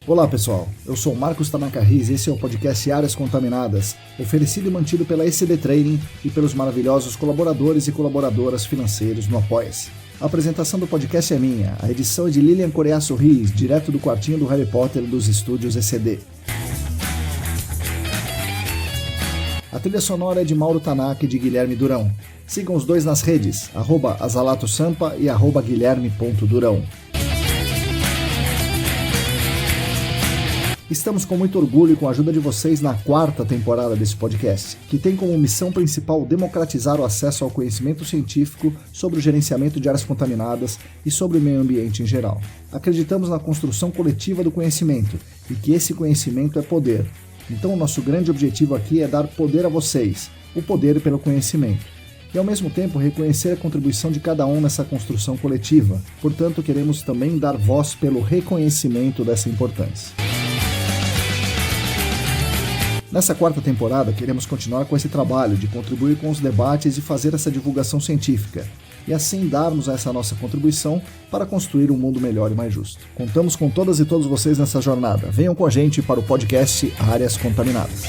Olá pessoal, eu sou Marcos Tanaka Riz e esse é o podcast Áreas Contaminadas, oferecido e mantido pela ECD Training e pelos maravilhosos colaboradores e colaboradoras financeiros no Apoia-se. A apresentação do podcast é minha, a edição é de Lilian Coreaço Riz, direto do quartinho do Harry Potter dos estúdios ECD. A trilha sonora é de Mauro Tanaka e de Guilherme Durão. Sigam os dois nas redes, @azalatosampa e @guilherme.durão. Estamos com muito orgulho e com a ajuda de vocês na 4ª temporada desse podcast, que tem como missão principal democratizar o acesso ao conhecimento científico sobre o gerenciamento de áreas contaminadas e sobre o meio ambiente em geral. Acreditamos na construção coletiva do conhecimento e que esse conhecimento é poder. Então o nosso grande objetivo aqui é dar poder a vocês, o poder pelo conhecimento. E ao mesmo tempo reconhecer a contribuição de cada um nessa construção coletiva. Portanto, queremos também dar voz pelo reconhecimento dessa importância. Nessa 4ª temporada, queremos continuar com esse trabalho de contribuir com os debates e fazer essa divulgação científica, e assim darmos essa nossa contribuição para construir um mundo melhor e mais justo. Contamos com todas e todos vocês nessa jornada. Venham com a gente para o podcast Áreas Contaminadas.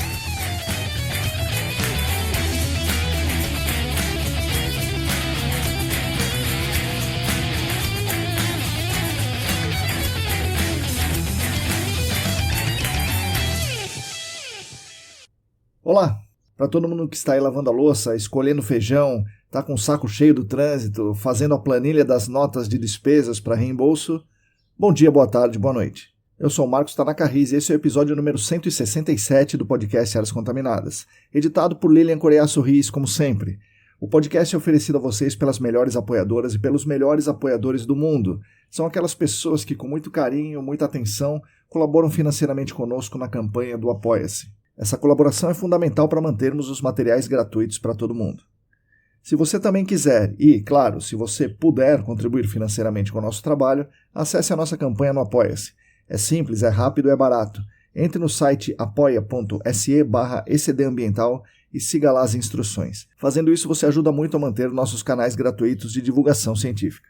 Olá! Para todo mundo que está aí lavando a louça, escolhendo feijão, está com o saco cheio do trânsito, fazendo a planilha das notas de despesas para reembolso, bom dia, boa tarde, boa noite. Eu sou o Marcos Tanaka Riz e esse é o episódio número 167 do podcast Áreas Contaminadas, editado por Lilian Coreaço Riz, como sempre. O podcast é oferecido a vocês pelas melhores apoiadoras e pelos melhores apoiadores do mundo. São aquelas pessoas que, com muito carinho, muita atenção, colaboram financeiramente conosco na campanha do Apoia-se. Essa colaboração é fundamental para mantermos os materiais gratuitos para todo mundo. Se você também quiser e, claro, se você puder contribuir financeiramente com o nosso trabalho, acesse a nossa campanha no Apoia-se. É simples, é rápido e é barato. Entre no site apoia.se/ecdambiental e siga lá as instruções. Fazendo isso, você ajuda muito a manter nossos canais gratuitos de divulgação científica.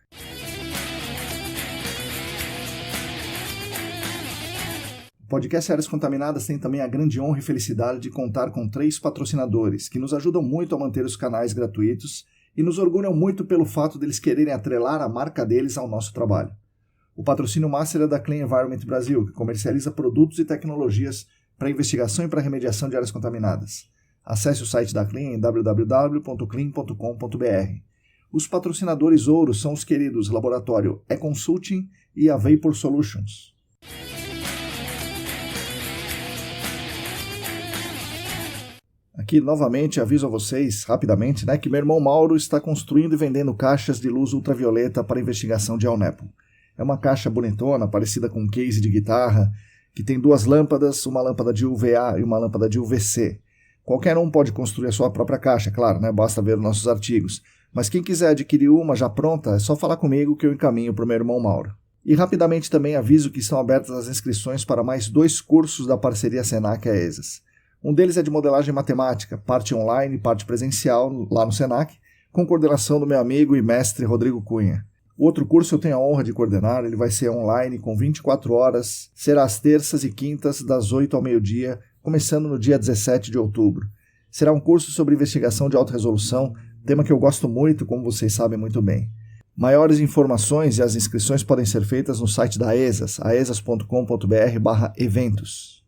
O podcast Áreas Contaminadas tem também a grande honra e felicidade de contar com 3 patrocinadores que nos ajudam muito a manter os canais gratuitos e nos orgulham muito pelo fato deles quererem atrelar a marca deles ao nosso trabalho. O patrocínio master é da Clean Environment Brasil, que comercializa produtos e tecnologias para investigação e para remediação de áreas contaminadas. Acesse o site da Clean em www.clean.com.br. Os patrocinadores ouro são os queridos Laboratório E-Consulting e a Vapor Solutions. Aqui, novamente, aviso a vocês, rapidamente, que meu irmão Mauro está construindo e vendendo caixas de luz ultravioleta para investigação de Alnepo. É uma caixa bonitona, parecida com um case de guitarra, que tem 2 lâmpadas, uma lâmpada de UVA e uma lâmpada de UVC. Qualquer um pode construir a sua própria caixa, claro, basta ver os nossos artigos. Mas quem quiser adquirir uma já pronta, é só falar comigo que eu encaminho para o meu irmão Mauro. E rapidamente também aviso que estão abertas as inscrições para mais 2 cursos da parceria Senac e ESAS. Um deles é de modelagem matemática, parte online e parte presencial, lá no Senac, com coordenação do meu amigo e mestre Rodrigo Cunha. O outro curso eu tenho a honra de coordenar, ele vai ser online com 24 horas, será às terças e quintas, das 8 ao meio-dia, começando no dia 17 de outubro. Será um curso sobre investigação de alta resolução, tema que eu gosto muito, como vocês sabem muito bem. Maiores informações e as inscrições podem ser feitas no site da ESAS, aesas.com.br/eventos.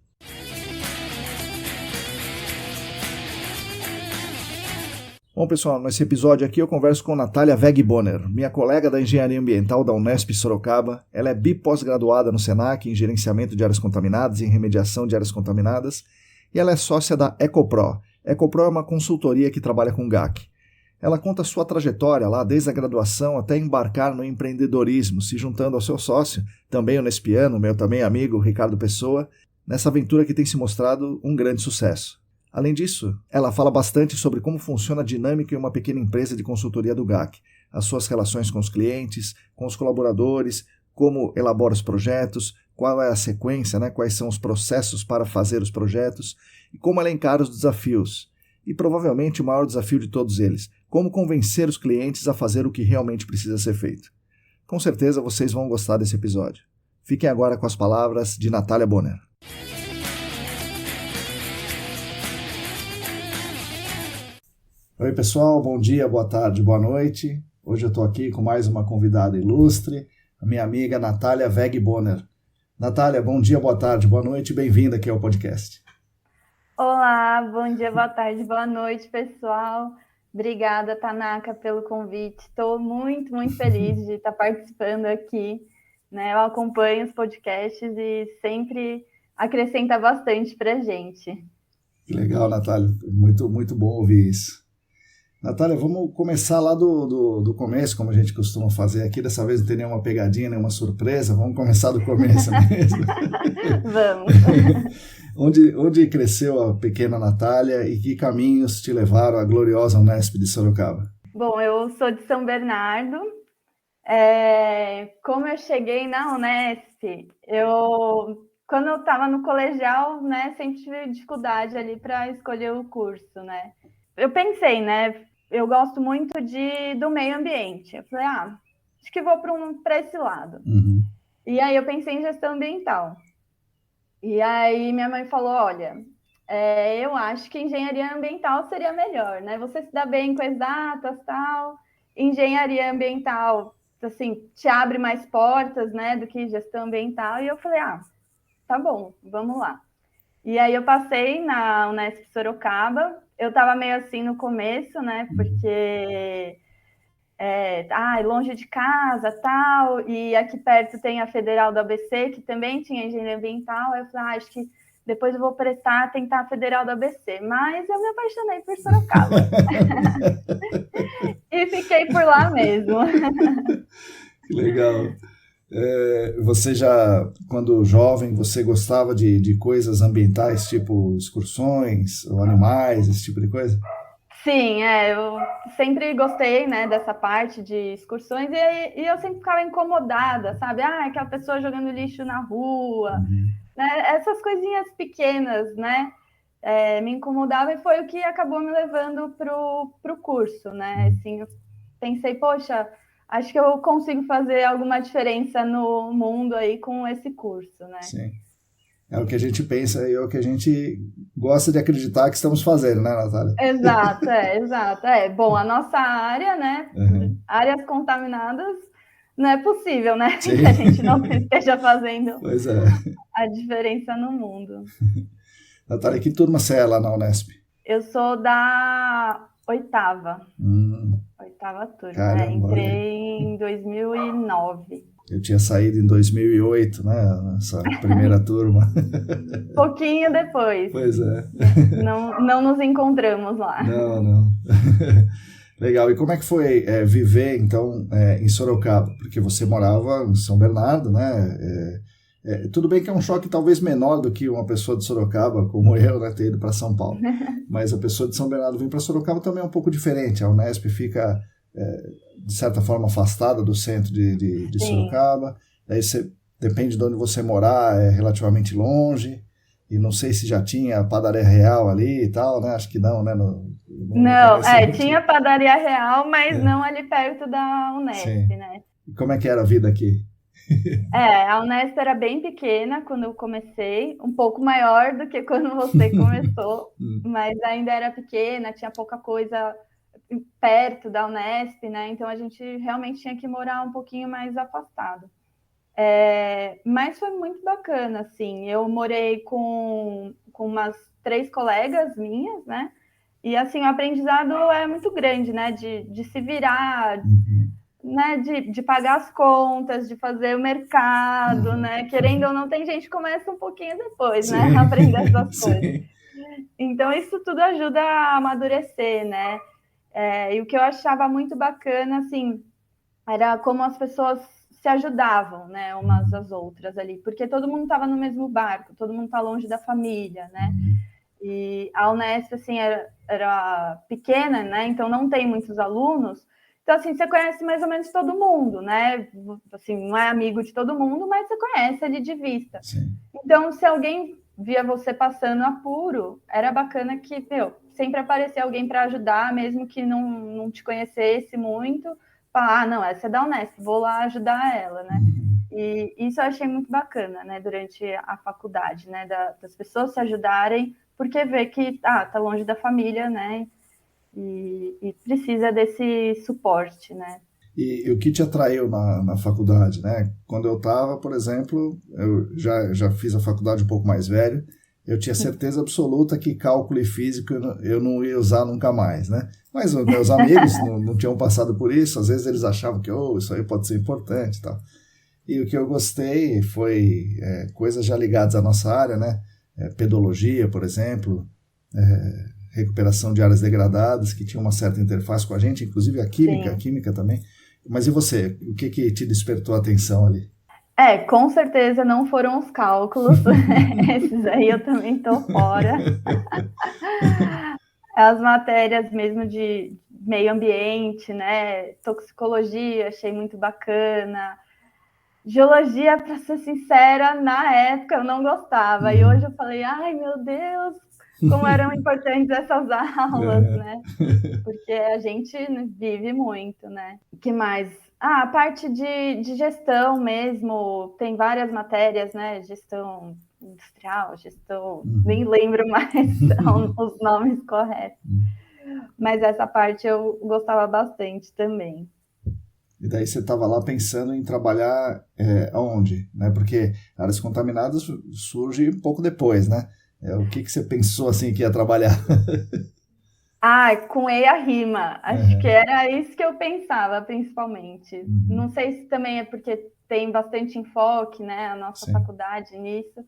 Bom, pessoal, nesse episódio aqui eu converso com Natália Wegbonner, minha colega da Engenharia Ambiental da Unesp Sorocaba. Ela é bipós-graduada no Senac em Gerenciamento de Áreas Contaminadas e em Remediação de Áreas Contaminadas e ela é sócia da Ecopro. Ecopro é uma consultoria que trabalha com GAC. Ela conta sua trajetória lá desde a graduação até embarcar no empreendedorismo, se juntando ao seu sócio, também unespiano, meu também amigo Ricardo Pessoa, nessa aventura que tem se mostrado um grande sucesso. Além disso, ela fala bastante sobre como funciona a dinâmica em uma pequena empresa de consultoria do GAC, as suas relações com os clientes, com os colaboradores, como elabora os projetos, qual é a sequência, quais são os processos para fazer os projetos e como ela encara os desafios. E provavelmente o maior desafio de todos eles, como convencer os clientes a fazer o que realmente precisa ser feito. Com certeza vocês vão gostar desse episódio. Fiquem agora com as palavras de Natália Bonner. Oi pessoal, bom dia, boa tarde, boa noite. Hoje eu estou aqui com mais uma convidada ilustre, a minha amiga Natália Veg Bonner. Natália, bom dia, boa tarde, boa noite, bem-vinda aqui ao podcast. Olá, bom dia, boa tarde, boa noite, pessoal. Obrigada, Tanaka, pelo convite. Estou muito, muito feliz de estar participando aqui, né? Eu acompanho os podcasts e sempre acrescenta bastante para a gente. Que legal, Natália. Muito, muito bom ouvir isso. Natália, vamos começar lá do começo, como a gente costuma fazer aqui. Dessa vez não tem nenhuma pegadinha, nenhuma surpresa. Vamos começar do começo mesmo. Vamos. Onde cresceu a pequena Natália e que caminhos te levaram à gloriosa Unesp de Sorocaba? Bom, eu sou de São Bernardo. Como eu cheguei na Unesp, quando eu estava no colegial, né, sempre tive dificuldade ali para escolher o curso, né? Eu pensei, né? Eu gosto muito do meio ambiente. Eu falei, acho que vou para esse lado. Uhum. E aí eu pensei em gestão ambiental. E aí minha mãe falou, olha, eu acho que engenharia ambiental seria melhor, né? Você se dá bem com exatas, tal. Engenharia ambiental, assim, te abre mais portas, né, do que gestão ambiental. E eu falei, tá bom, vamos lá. E aí eu passei na Unesp Sorocaba. Eu estava meio assim no começo, né, porque longe de casa, tal, e aqui perto tem a Federal do ABC, que também tinha engenharia ambiental. Eu falei, acho que depois eu vou tentar a Federal do ABC, mas eu me apaixonei por Sorocaba. E fiquei por lá mesmo. Que legal. Você já, quando jovem, você gostava de coisas ambientais, tipo excursões, ou animais, esse tipo de coisa? Sim, eu sempre gostei, né, dessa parte de excursões e eu sempre ficava incomodada, sabe? Aquela pessoa jogando lixo na rua, né? Essas coisinhas pequenas, né? Me incomodava e foi o que acabou me levando pro curso, né? Assim, eu pensei, poxa, acho que eu consigo fazer alguma diferença no mundo aí com esse curso, né? Sim. É o que a gente pensa e é o que a gente gosta de acreditar que estamos fazendo, né, Natália? Exato, exato. Bom, a nossa área, né? Áreas contaminadas, não é possível, né? Sim. Que a gente não esteja fazendo Pois é. a diferença no mundo. Natália, que turma você é lá na Unesp? Eu sou da oitava turma, Caramba, entrei em 2009. eu tinha saído em 2008, né, nessa primeira turma. Pouquinho depois. Pois é. Não nos encontramos lá. Não. Legal. E como é que foi viver, então, em Sorocaba? Porque você morava em São Bernardo, né? Tudo bem que é um choque talvez menor do que uma pessoa de Sorocaba, como eu, né, ter ido para São Paulo. Mas a pessoa de São Bernardo vir para Sorocaba também é um pouco diferente. A Unesp fica, de certa forma, afastada do centro de Sorocaba. Aí você, depende de onde você morar, é relativamente longe. E não sei se já tinha padaria real ali e tal, né? Acho que não, né? Não, tinha padaria real, mas não ali perto da Unesp, sim. né? E como é que era a vida aqui? A Unesp era bem pequena quando eu comecei, um pouco maior do que quando você começou, mas ainda era pequena, tinha pouca coisa perto da Unesp, né? Então a gente realmente tinha que morar um pouquinho mais afastado. Mas foi muito bacana, assim. Eu morei com umas 3 colegas minhas, né? E assim, o aprendizado é muito grande, né? De se virar, né? De pagar as contas, de fazer o mercado, né? Querendo ou não, tem gente que começa um pouquinho depois, sim. né? A aprender essas coisas. Sim. Então, isso tudo ajuda a amadurecer, né? E o que eu achava muito bacana, assim, era como as pessoas se ajudavam, né, umas às outras ali, porque todo mundo estava no mesmo barco, todo mundo está longe da família, né? E a Unesp, assim, era pequena, né? Então não tem muitos alunos. Então, assim, você conhece mais ou menos todo mundo, né? Assim, não é amigo de todo mundo, mas você conhece ali de vista. Sim. Então, se alguém via você passando apuro, era bacana que, sempre aparecia alguém para ajudar, mesmo que não te conhecesse muito. Falar, não, essa é da Unesp, vou lá ajudar ela, né? E isso eu achei muito bacana, né, durante a faculdade, né, das pessoas se ajudarem, porque vê que tá longe da família, né, e precisa desse suporte, né. E o que te atraiu na faculdade, né? Quando eu estava, por exemplo, eu já fiz a faculdade um pouco mais velho, eu tinha certeza absoluta que cálculo e física eu não ia usar nunca mais, né? Mas os meus amigos não tinham passado por isso, às vezes eles achavam que isso aí pode ser importante e tal. E o que eu gostei foi coisas já ligadas à nossa área, né? Pedologia, por exemplo, recuperação de áreas degradadas, que tinha uma certa interface com a gente, inclusive a química também. Mas e você? O que te despertou a atenção ali? Com certeza não foram os cálculos. Esses aí eu também estou fora. As matérias mesmo de meio ambiente, né? Toxicologia, achei muito bacana. Geologia, para ser sincera, na época eu não gostava. E hoje eu falei, ai meu Deus, como eram importantes essas aulas, né? Porque a gente vive muito, né? O que mais? A parte de gestão mesmo, tem várias matérias, né? Gestão industrial, gestão, nem lembro mais os nomes corretos. Mas essa parte eu gostava bastante também. E daí você estava lá pensando em trabalhar aonde? Né? Porque áreas contaminadas surge um pouco depois, né? O que você pensou assim que ia trabalhar? Com EIA rima. Acho que era isso que eu pensava, principalmente. Não sei se também é porque tem bastante enfoque, né, a nossa faculdade nisso,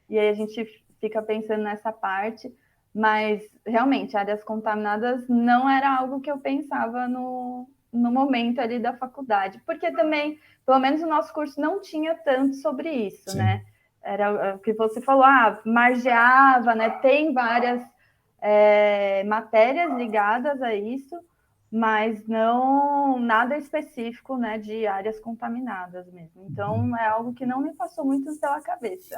e aí a gente fica pensando nessa parte, mas realmente áreas contaminadas não era algo que eu pensava no momento ali da faculdade, porque também, pelo menos o nosso curso não tinha tanto sobre isso, né? Era o que você falou, margeava, né? Tem várias matérias ligadas a isso, mas não nada específico, né, de áreas contaminadas mesmo. Então é algo que não me passou muito pela cabeça.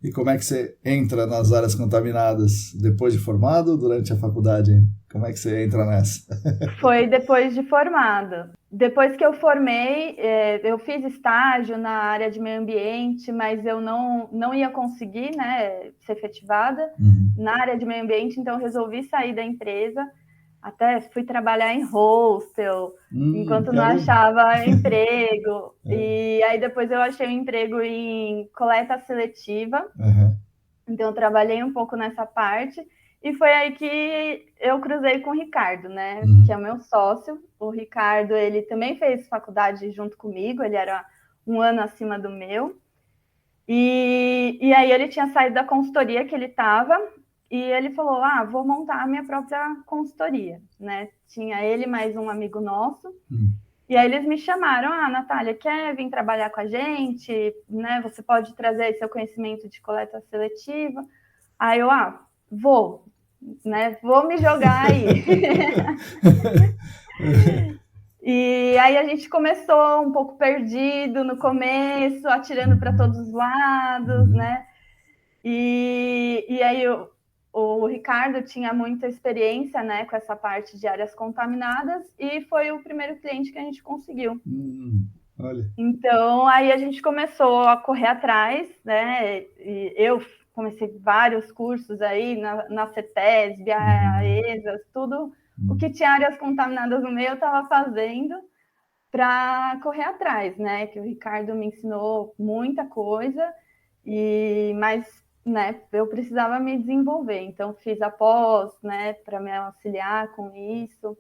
E como é que você entra nas áreas contaminadas depois de formado ou durante a faculdade? Como é que você entra nessa? Foi depois de formado. Depois que eu formei, eu fiz estágio na área de meio ambiente, mas eu não ia conseguir, né, ser efetivada na área de meio ambiente, então eu resolvi sair da empresa. Até fui trabalhar em hostel, enquanto não achava emprego. E aí depois eu achei um emprego em coleta seletiva. Então eu trabalhei um pouco nessa parte. E foi aí que eu cruzei com o Ricardo, né? Que é o meu sócio. O Ricardo, ele também fez faculdade junto comigo. Ele era um ano acima do meu. E aí ele tinha saído da consultoria que ele estava. E ele falou, vou montar a minha própria consultoria, né? Tinha ele mais um amigo nosso. E aí eles me chamaram, Natália, quer vir trabalhar com a gente? Né? Você pode trazer seu conhecimento de coleta seletiva. Aí eu, vou, né? Vou me jogar aí. E aí a gente começou um pouco perdido no começo, atirando para todos os lados, né? E aí o Ricardo tinha muita experiência, né, com essa parte de áreas contaminadas e foi o primeiro cliente que a gente conseguiu. Olha. Então aí a gente começou a correr atrás, né? E eu comecei vários cursos aí na CETESB, a ESAS, tudo o que tinha áreas contaminadas no meio eu estava fazendo para correr atrás, né? Que o Ricardo me ensinou muita coisa, mas né, eu precisava me desenvolver, então fiz a pós, né, para me auxiliar com isso.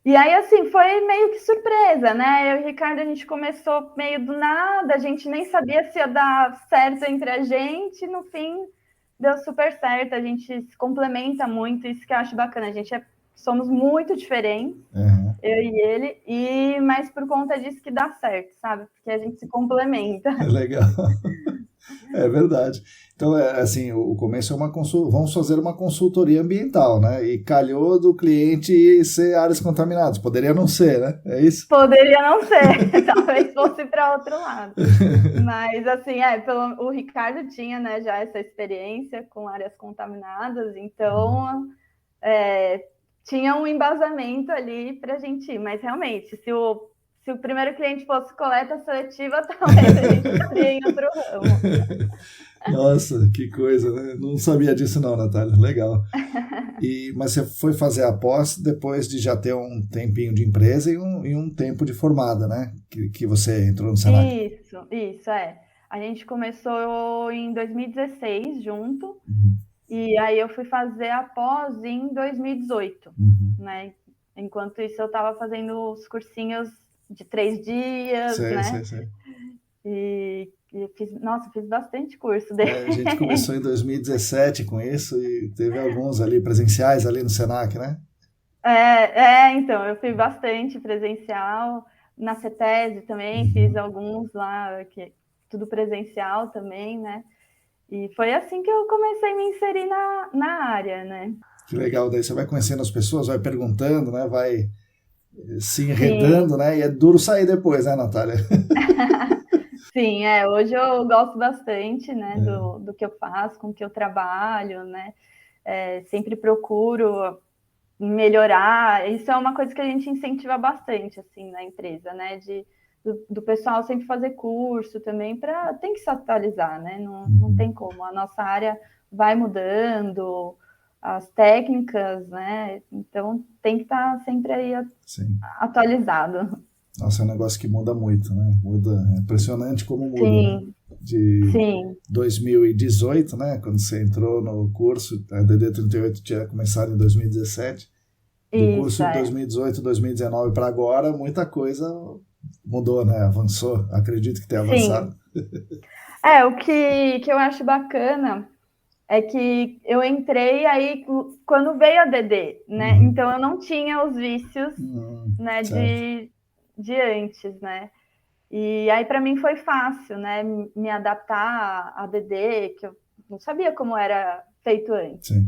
E aí, assim, foi meio que surpresa, né? Eu e o Ricardo, a gente começou meio do nada, a gente nem sabia se ia dar certo entre a gente, no fim deu super certo, a gente se complementa muito, isso que eu acho bacana, a gente somos muito diferentes, eu e ele, mas por conta disso que dá certo, sabe? Porque a gente se complementa. Legal. É verdade. Então, assim, o começo é uma consulta, vamos fazer uma consultoria ambiental, né? E calhou do cliente ser áreas contaminadas. Poderia não ser, né? É isso? Poderia não ser, talvez fosse para outro lado. Mas, assim, o Ricardo tinha, né, já essa experiência com áreas contaminadas, então tinha um embasamento ali para a gente ir. Mas, realmente, se se o primeiro cliente fosse coleta seletiva, talvez a gente estaria em outro ramo. Nossa, que coisa, né? Não sabia disso não, Natália. Legal. Mas você foi fazer a pós depois de já ter um tempinho de empresa e um tempo de formada, né? Que você entrou no Senac. Isso, é. A gente começou em 2016 junto, e aí eu fui fazer a pós em 2018, né? Enquanto isso eu estava fazendo os cursinhos de 3 dias, né? Sei. E fiz bastante curso dele. A gente começou em 2017 com isso e teve alguns ali presenciais ali no Senac, né? Então, eu fiz bastante presencial, na CETESB também, fiz alguns lá, tudo presencial também, né? E foi assim que eu comecei a me inserir na área, né? Que legal, daí você vai conhecendo as pessoas, vai perguntando, né? Vai se enredando, né? E é duro sair depois, né, Natália? Sim, hoje eu gosto bastante, né, do que eu faço, com o que eu trabalho, né? Sempre procuro melhorar. Isso é uma coisa que a gente incentiva bastante, assim, na empresa, né? Do pessoal sempre fazer curso também, tem que se atualizar, né? Não tem como. A nossa área vai mudando, as técnicas, né? Então tem que estar sempre aí atualizado. Nossa, é um negócio que muda muito, né? É impressionante como muda, Sim. Né? De 2018, né? Quando você entrou no curso, a DD38 tinha começado em 2017. Do curso de 2018, 2019 para agora, muita coisa mudou, né? Avançou. Acredito que tenha avançado. O que eu acho bacana é que eu entrei aí quando veio a DD, né? Então eu não tinha os vícios, né, de antes, né? E aí para mim foi fácil, né, me adaptar à DD, que eu não sabia como era feito antes. Sim.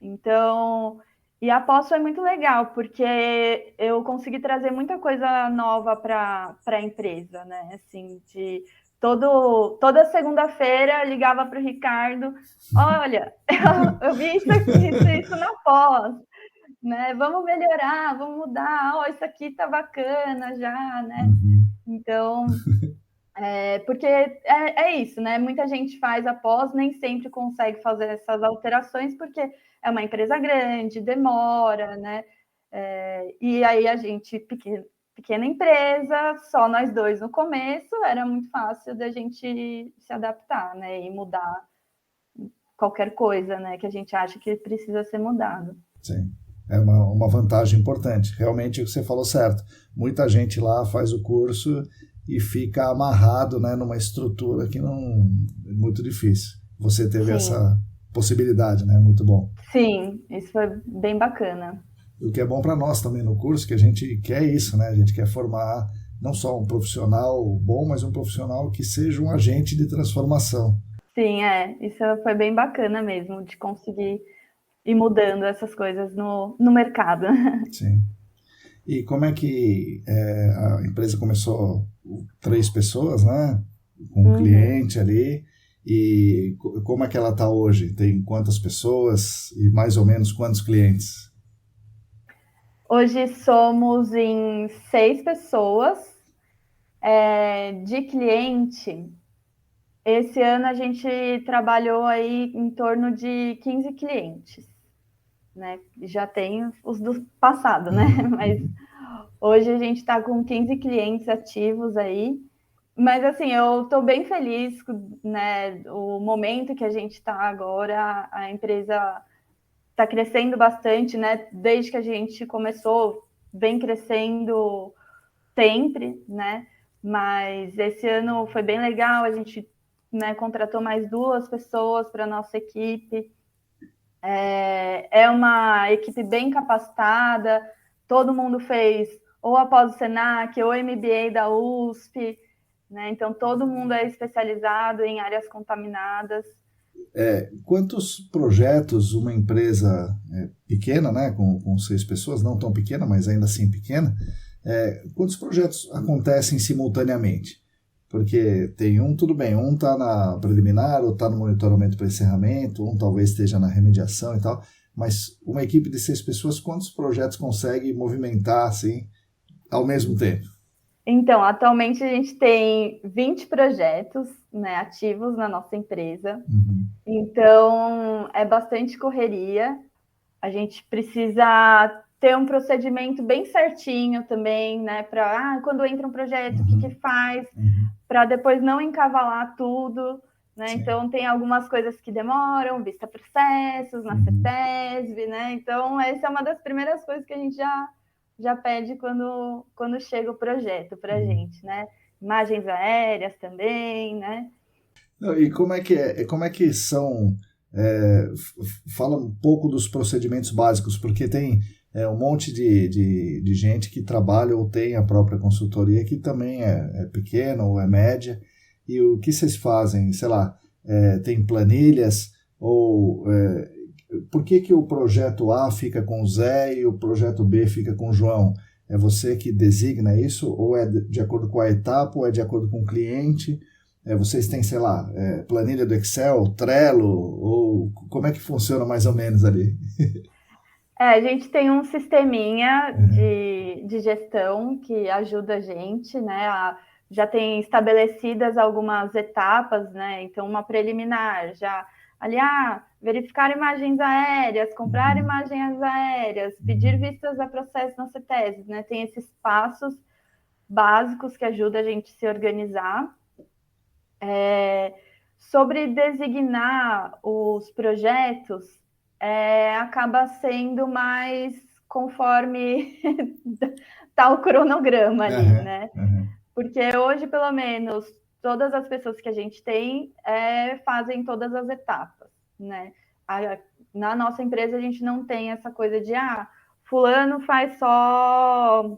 Então, e a pós foi muito legal, porque eu consegui trazer muita coisa nova para a empresa, né? Assim, toda segunda-feira eu ligava para o Ricardo, olha, eu vi isso na pós, né? Vamos melhorar, vamos mudar, isso aqui tá bacana já, né? Então, porque é isso, né? Muita gente faz a pós, nem sempre consegue fazer essas alterações, porque é uma empresa grande, demora, né? E aí a gente, pequena empresa, só nós dois no começo, era muito fácil da gente se adaptar, né? E mudar qualquer coisa, né? Que a gente acha que precisa ser mudado. Sim, é uma vantagem importante. Realmente, o que você falou certo. Muita gente lá faz o curso e fica amarrado, né, numa estrutura que não é muito difícil. Você teve essa possibilidade, né? Muito bom. Sim, isso foi bem bacana. O que é bom para nós também no curso, que a gente quer isso, né? A gente quer formar não só um profissional bom, mas um profissional que seja um agente de transformação. Sim, isso foi bem bacana mesmo, de conseguir ir mudando essas coisas no mercado. Sim. E como é que a empresa começou? 3 pessoas, né? Com um cliente ali. E como é que ela está hoje? Tem quantas pessoas e mais ou menos quantos clientes? Hoje somos em 6 pessoas. De cliente, esse ano a gente trabalhou aí em torno de 15 clientes, né? Já tem os do passado, né? Mas hoje a gente está com 15 clientes ativos aí. Mas, assim, eu estou bem feliz, né? O momento que a gente está agora, a empresa está crescendo bastante, né? Desde que a gente começou, vem crescendo sempre, né? Mas esse ano foi bem legal, a gente, né, contratou mais 2 pessoas para a nossa equipe. É uma equipe bem capacitada, todo mundo fez ou após o Senac, ou MBA da USP, né? Então todo mundo é especializado em áreas contaminadas. Quantos projetos uma empresa pequena, né, com 6 pessoas, não tão pequena, mas ainda assim pequena, quantos projetos acontecem simultaneamente? Porque tem tudo bem, um está na preliminar, ou está no monitoramento para encerramento, um talvez esteja na remediação e tal, mas uma equipe de 6 pessoas, quantos projetos consegue movimentar assim, ao mesmo tempo? Então, atualmente a gente tem 20 projetos, né, ativos na nossa empresa. Então, é bastante correria. A gente precisa ter um procedimento bem certinho também, né? Para quando entra um projeto, o que faz, para depois não encavalar tudo. Né? Então, tem algumas coisas que demoram, vista processos, na CETESB, né? Então, essa é uma das primeiras coisas que a gente já pede quando chega o projeto para a gente, né? Imagens aéreas também, né? E como é que são, fala um pouco dos procedimentos básicos, porque tem um monte de gente que trabalha ou tem a própria consultoria que também é pequena ou é média, e o que vocês fazem, sei lá, tem planilhas, ou por que o projeto A fica com o Zé e o projeto B fica com o João? É você que designa isso, ou é de acordo com a etapa, ou é de acordo com o cliente? Vocês têm, sei lá, planilha do Excel, Trello, ou como é que funciona mais ou menos ali? A gente tem um sisteminha de gestão que ajuda a gente, né? Já tem estabelecidas algumas etapas, né? Então, uma preliminar, já ali, verificar imagens aéreas, comprar imagens aéreas, pedir vistas a processo na CETESB, né? Tem esses passos básicos que ajudam a gente a se organizar. Sobre designar os projetos, acaba sendo mais conforme tá o cronograma ali, né? Porque hoje, pelo menos, todas as pessoas que a gente tem fazem todas as etapas, né? Na nossa empresa, a gente não tem essa coisa de, fulano faz só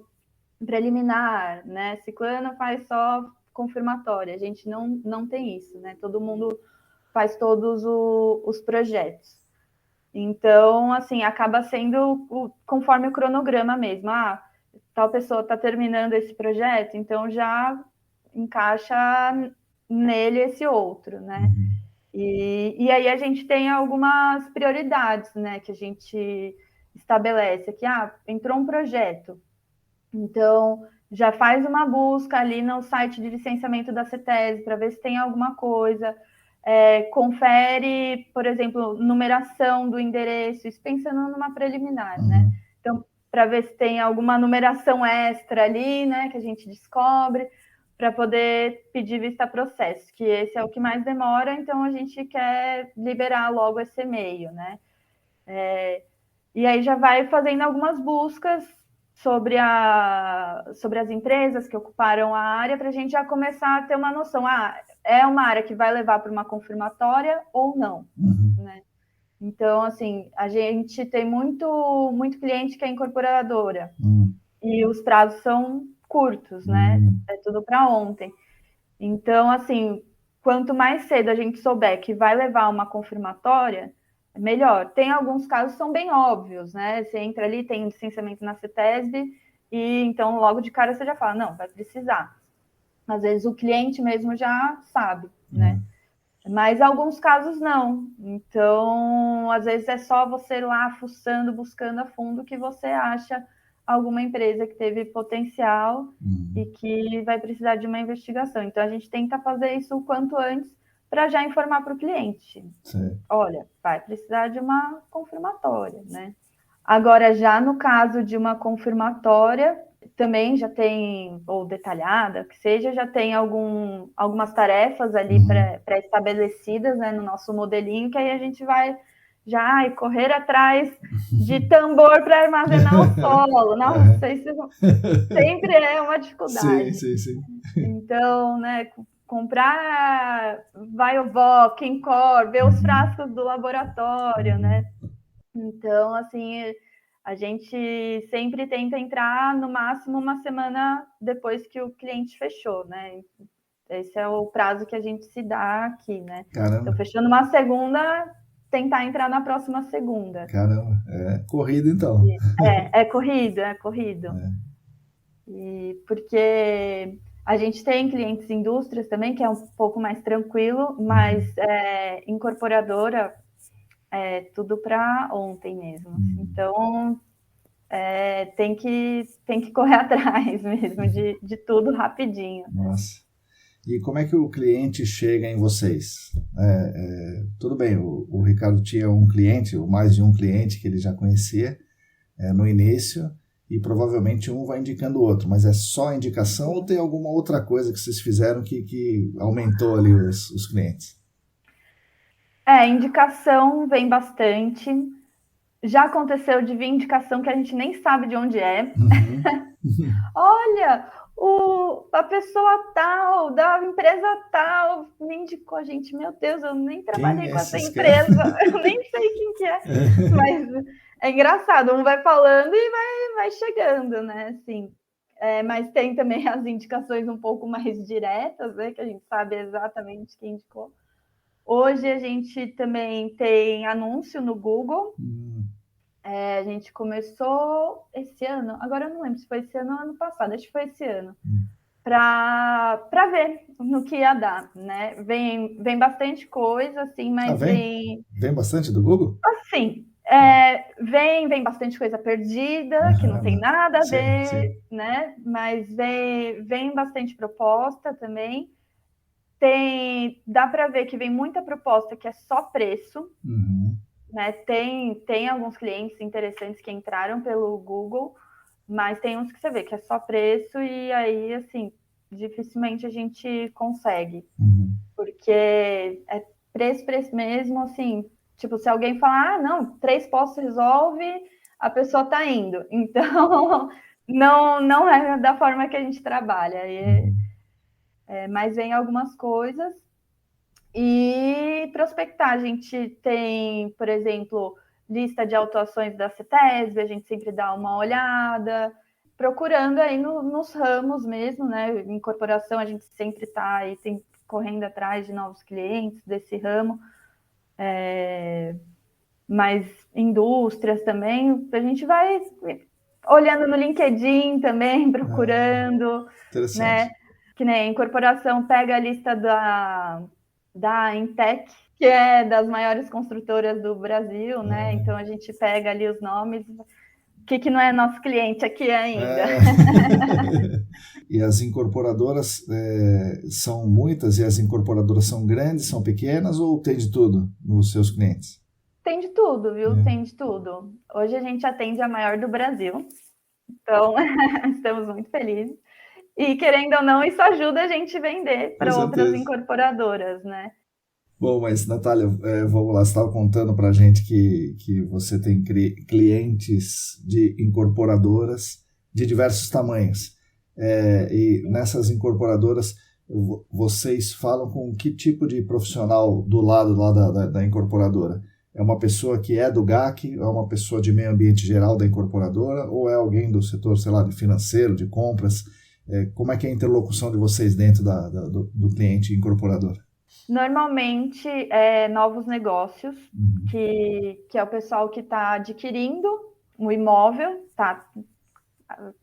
preliminar, né? Ciclano faz só confirmatória. A gente não tem isso, né? Todo mundo faz todos os projetos. Então, assim, acaba sendo conforme o cronograma mesmo. Tal pessoa está terminando esse projeto, então já encaixa nele esse outro, né? E aí a gente tem algumas prioridades, né? Que a gente estabelece aqui. Entrou um projeto, então já faz uma busca ali no site de licenciamento da CETESB para ver se tem alguma coisa. Confere, por exemplo, numeração do endereço, isso pensando numa preliminar, né? Então, para ver se tem alguma numeração extra ali, né, que a gente descobre, para poder pedir vista processo, que esse é o que mais demora, então a gente quer liberar logo esse e-mail, né? E aí já vai fazendo algumas buscas sobre as empresas que ocuparam a área para a gente já começar a ter uma noção. É uma área que vai levar para uma confirmatória ou não, né? Então, assim, a gente tem muito cliente que é incorporadora e os prazos são curtos, né? É tudo para ontem. Então, assim, quanto mais cedo a gente souber que vai levar uma confirmatória, melhor. Tem alguns casos que são bem óbvios, né? Você entra ali, tem licenciamento na CETESB, e então logo de cara você já fala, não, vai precisar. Às vezes o cliente mesmo já sabe, né? Mas alguns casos não. Então, às vezes é só você lá fuçando, buscando a fundo que você acha alguma empresa que teve potencial e que vai precisar de uma investigação. Então, a gente tenta fazer isso o quanto antes para já informar para o cliente. Sim. Olha, vai precisar de uma confirmatória, né? Agora, já no caso de uma confirmatória, também já tem, ou detalhada, que seja, já tem algumas tarefas ali pré-estabelecidas, né, no nosso modelinho, que aí a gente vai já correr atrás de tambor para armazenar o solo. Nossa, isso sempre é uma dificuldade. Sim. Então, né, comprar Viovó, Kencor, ver os frascos do laboratório, né? Então, assim, a gente sempre tenta entrar no máximo uma semana depois que o cliente fechou, né? Esse é o prazo que a gente se dá aqui, né? Caramba. Então, fechando uma segunda, tentar entrar na próxima segunda. Caramba, corrido então. É corrido. E porque a gente tem clientes indústrias também, que é um pouco mais tranquilo, mas incorporadora é tudo para ontem mesmo. Então, tem que correr atrás mesmo de tudo rapidinho. Nossa. E como é que o cliente chega em vocês? Tudo bem, o Ricardo tinha um cliente, ou mais de um cliente que ele já conhecia no início, e provavelmente um vai indicando o outro, mas é só indicação ou tem alguma outra coisa que vocês fizeram que aumentou ali os clientes? Indicação vem bastante. Já aconteceu de vir indicação que a gente nem sabe de onde é. Uhum. Olha, a pessoa tal, da empresa tal, me indicou, gente, meu Deus, eu nem trabalhei com essa empresa, eu nem sei quem que é, mas é engraçado, um vai falando e vai chegando, né, assim, mas tem também as indicações um pouco mais diretas, né, que a gente sabe exatamente quem indicou. Hoje a gente também tem anúncio no Google. A gente começou esse ano, agora eu não lembro se foi esse ano ou ano passado, acho que foi esse ano, para ver no que ia dar, né? Vem bastante coisa, assim, mas vem bastante do Google? Assim, vem bastante coisa perdida, que não tem nada a ver, sim. Né? Mas vem bastante proposta também. Dá para ver que vem muita proposta que é só preço. Né? Tem alguns clientes interessantes que entraram pelo Google, mas tem uns que você vê que é só preço e aí, assim, dificilmente a gente consegue. Porque é preço mesmo, assim, tipo, se alguém falar, não, 3 postos resolve, a pessoa tá indo. Então, não é da forma que a gente trabalha. Mas vem algumas coisas. E prospectar, a gente tem, por exemplo, lista de autuações da CETESB, a gente sempre dá uma olhada, procurando aí nos ramos mesmo, né? Em corporação, a gente sempre está aí correndo atrás de novos clientes desse ramo, mas indústrias também, a gente vai olhando no LinkedIn também, procurando, né? Que nem incorporação pega a lista da Intec, que é das maiores construtoras do Brasil, né? Então a gente pega ali os nomes. O que não é nosso cliente aqui ainda? E as incorporadoras são muitas, e as incorporadoras são grandes, são pequenas, ou tem de tudo nos seus clientes? Tem de tudo, viu? Tem de tudo. Hoje a gente atende a maior do Brasil, então estamos muito felizes. E, querendo ou não, isso ajuda a gente a vender para outras incorporadoras, né? Bom, mas, Natália, vamos lá, você estava contando para a gente que você tem clientes de incorporadoras de diversos tamanhos. E nessas incorporadoras, vocês falam com que tipo de profissional do lado lá da incorporadora? É uma pessoa que é do GAC, é uma pessoa de meio ambiente geral da incorporadora, ou é alguém do setor, sei lá, de financeiro, de compras? Como é que é a interlocução de vocês dentro do cliente incorporador? Normalmente, novos negócios, que é o pessoal que está adquirindo um imóvel, está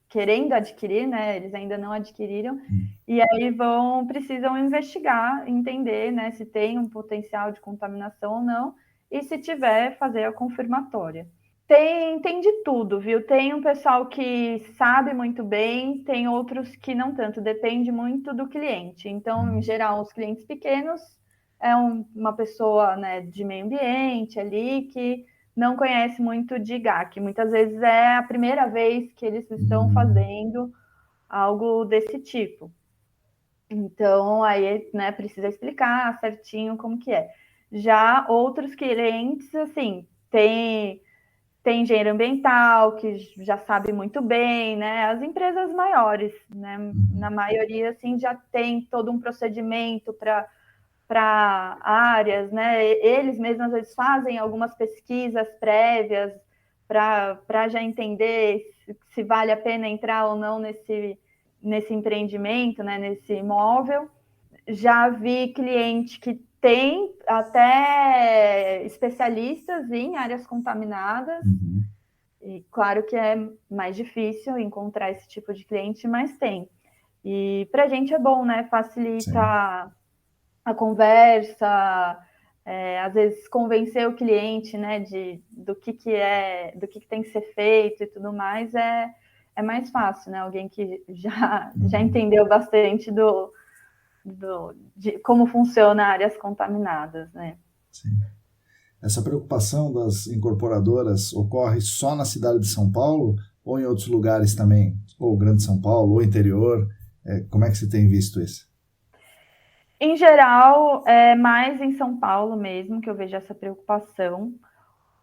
querendo adquirir, né? Eles ainda não adquiriram, e aí precisam investigar, entender, né, se tem um potencial de contaminação ou não, e se tiver, fazer a confirmatória. Tem de tudo, viu? Tem um pessoal que sabe muito bem, tem outros que não tanto, depende muito do cliente. Então, em geral, os clientes pequenos é uma pessoa, né, de meio ambiente ali que não conhece muito de GAC. Muitas vezes é a primeira vez que eles estão fazendo algo desse tipo. Então, aí, né, precisa explicar certinho como que é. Já outros clientes, assim, tem engenheiro ambiental, que já sabe muito bem, né? As empresas maiores, né? Na maioria, assim, já tem todo um procedimento para áreas, né? Eles mesmos, às vezes, fazem algumas pesquisas prévias para já entender se vale a pena entrar ou não nesse empreendimento, né? Nesse imóvel. Já vi cliente que tem até especialistas em áreas contaminadas. E claro que é mais difícil encontrar esse tipo de cliente, mas tem. E para a gente é bom, né? Facilita a conversa, às vezes convencer o cliente, né, do que tem que ser feito e tudo mais, é mais fácil, né? Alguém que já entendeu bastante de como funciona áreas contaminadas, né? Sim. Essa preocupação das incorporadoras ocorre só na cidade de São Paulo ou em outros lugares também? Ou Grande São Paulo, ou interior? Como é que você tem visto isso? Em geral, é mais em São Paulo mesmo que eu vejo essa preocupação.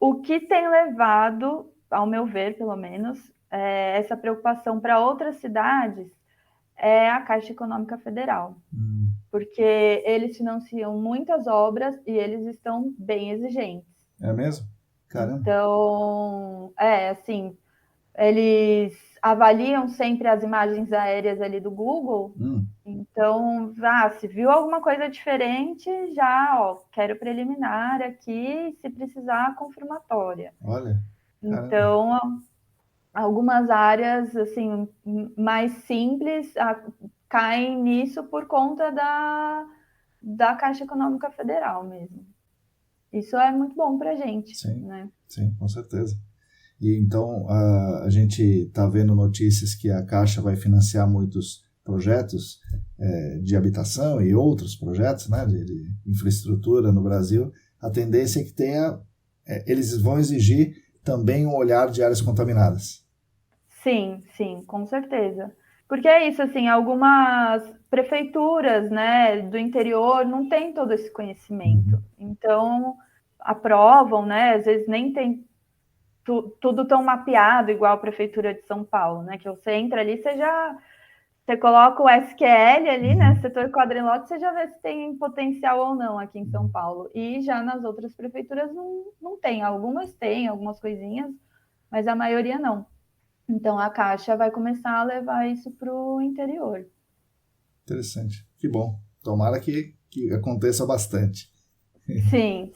O que tem levado, ao meu ver, pelo menos, essa preocupação para outras cidades é a Caixa Econômica Federal. Porque eles financiam muitas obras e eles estão bem exigentes. É mesmo? Caramba. Então, assim, eles avaliam sempre as imagens aéreas ali do Google. Então, se viu alguma coisa diferente, já, quero preliminar aqui, se precisar, confirmatória. Olha. Caramba. Então, algumas áreas, assim, mais simples caem nisso por conta da Caixa Econômica Federal mesmo. Isso é muito bom para a gente. Sim, né? Sim, com certeza. E então a gente está vendo notícias que a Caixa vai financiar muitos projetos de habitação e outros projetos, né, de infraestrutura no Brasil. A tendência é que eles vão exigir também um olhar de áreas contaminadas. Sim, com certeza. Porque é isso, assim, algumas prefeituras, né, do interior não têm todo esse conhecimento. Então, aprovam, né, às vezes nem tem tudo tão mapeado igual a Prefeitura de São Paulo, né, que você entra ali, você coloca o SQL ali, né, setor quadrilátero, você já vê se tem potencial ou não aqui em São Paulo. E já nas outras prefeituras não tem. Algumas têm, algumas coisinhas, mas a maioria não. Então, a Caixa vai começar a levar isso para o interior. Interessante. Que bom. Tomara que aconteça bastante. Sim.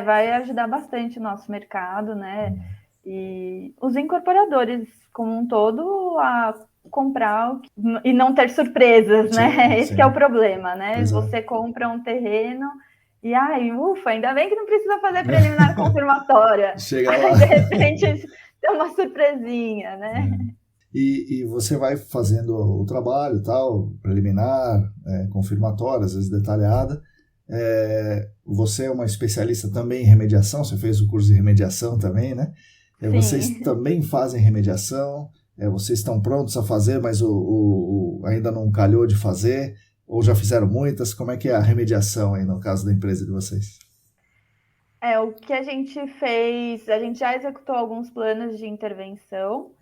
Vai ajudar bastante o nosso mercado, né? E os incorporadores, como um todo, a comprar e não ter surpresas, né? Esse que é o problema, né? Exato. Você compra um terreno e, ufa, ainda bem que não precisa fazer preliminar confirmatória. Chega lá. De repente, tem uma surpresinha, né? E você vai fazendo o trabalho, tal, preliminar, confirmatório, às vezes detalhada. Você é uma especialista também em remediação, você fez o curso de remediação também, né? Vocês também fazem remediação, vocês estão prontos a fazer, mas ainda não calhou de fazer, ou já fizeram muitas? Como é que é a remediação aí no caso da empresa de vocês? O que a gente fez, a gente já executou alguns planos de intervenção,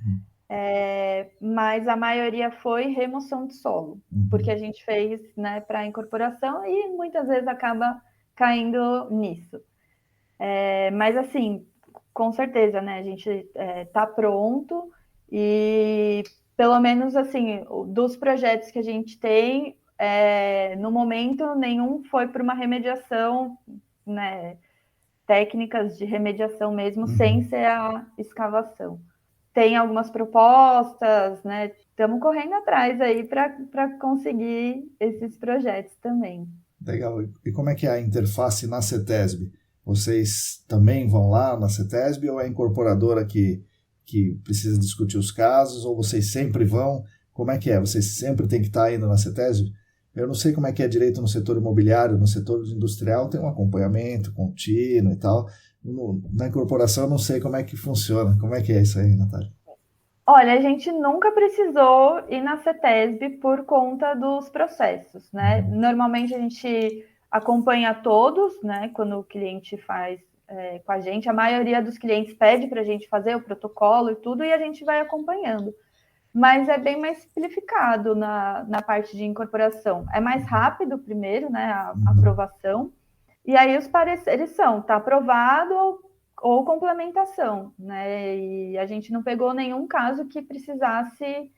mas a maioria foi remoção de solo, porque a gente fez, né, para incorporação e muitas vezes acaba caindo nisso. Mas assim, com certeza, né, a gente está pronto e pelo menos assim, dos projetos que a gente tem, no momento nenhum foi para uma remediação, né, técnicas de remediação mesmo, sem ser a escavação. Tem algumas propostas, né? Estamos correndo atrás aí para conseguir esses projetos também. Legal. E como é que é a interface na CETESB? Vocês também vão lá na CETESB ou é a incorporadora que precisa discutir os casos, ou vocês sempre vão? Como é que é? Vocês sempre têm que estar indo na CETESB? Eu não sei como é que é direito no setor imobiliário, no setor industrial tem um acompanhamento contínuo e tal. Na incorporação eu não sei como é que funciona. Como é que é isso aí, Natália? Olha, a gente nunca precisou ir na CETESB por conta dos processos, né? Normalmente a gente acompanha todos, né? Quando o cliente faz com a gente, a maioria dos clientes pede para a gente fazer o protocolo e tudo, e a gente vai acompanhando. Mas é bem mais simplificado na parte de incorporação. É mais rápido primeiro, né, a aprovação, e aí os pareceres está aprovado ou complementação, né, e a gente não pegou nenhum caso que precisasse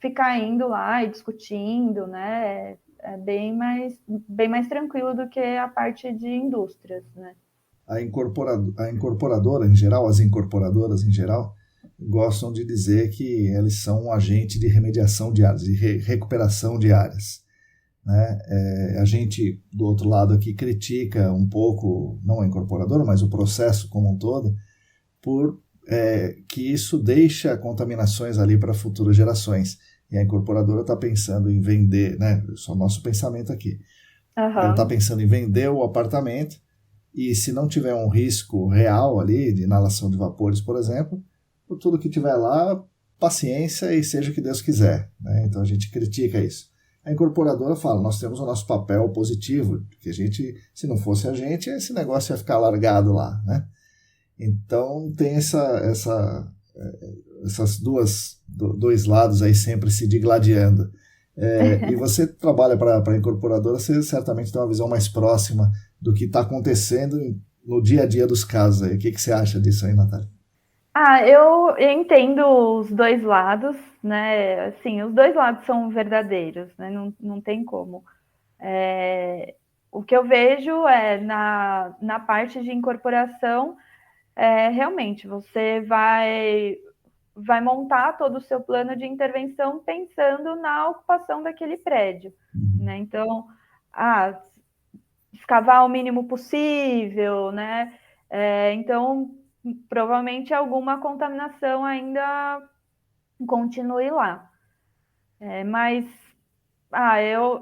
ficar indo lá e discutindo, né, é bem mais tranquilo do que a parte de indústrias, né. A incorporadora em geral, as incorporadoras em geral, gostam de dizer que eles são um agente de remediação de áreas, de recuperação de áreas. né? A gente, do outro lado aqui, critica um pouco, não a incorporadora, mas o processo como um todo, por que isso deixa contaminações ali para futuras gerações. E a incorporadora está pensando em vender, né? Isso é o nosso pensamento aqui. Ela está pensando em vender o apartamento e se não tiver um risco real ali, de inalação de vapores, por exemplo, por tudo que tiver lá, paciência e seja o que Deus quiser, né? Então a gente critica isso. A incorporadora fala, nós temos o nosso papel positivo, que a gente, se não fosse a gente, esse negócio ia ficar largado lá, né? Então tem essas dois lados aí sempre se digladiando. E você trabalha para a incorporadora, você certamente tem uma visão mais próxima do que está acontecendo no dia a dia dos casos aí. O que você acha disso aí, Natália? Eu entendo os dois lados, né? Assim, os dois lados são verdadeiros, né? Não tem como. O que eu vejo na parte de incorporação, realmente, você vai montar todo o seu plano de intervenção pensando na ocupação daquele prédio, né? Então, escavar o mínimo possível, né? Então, provavelmente alguma contaminação ainda continue lá. Mas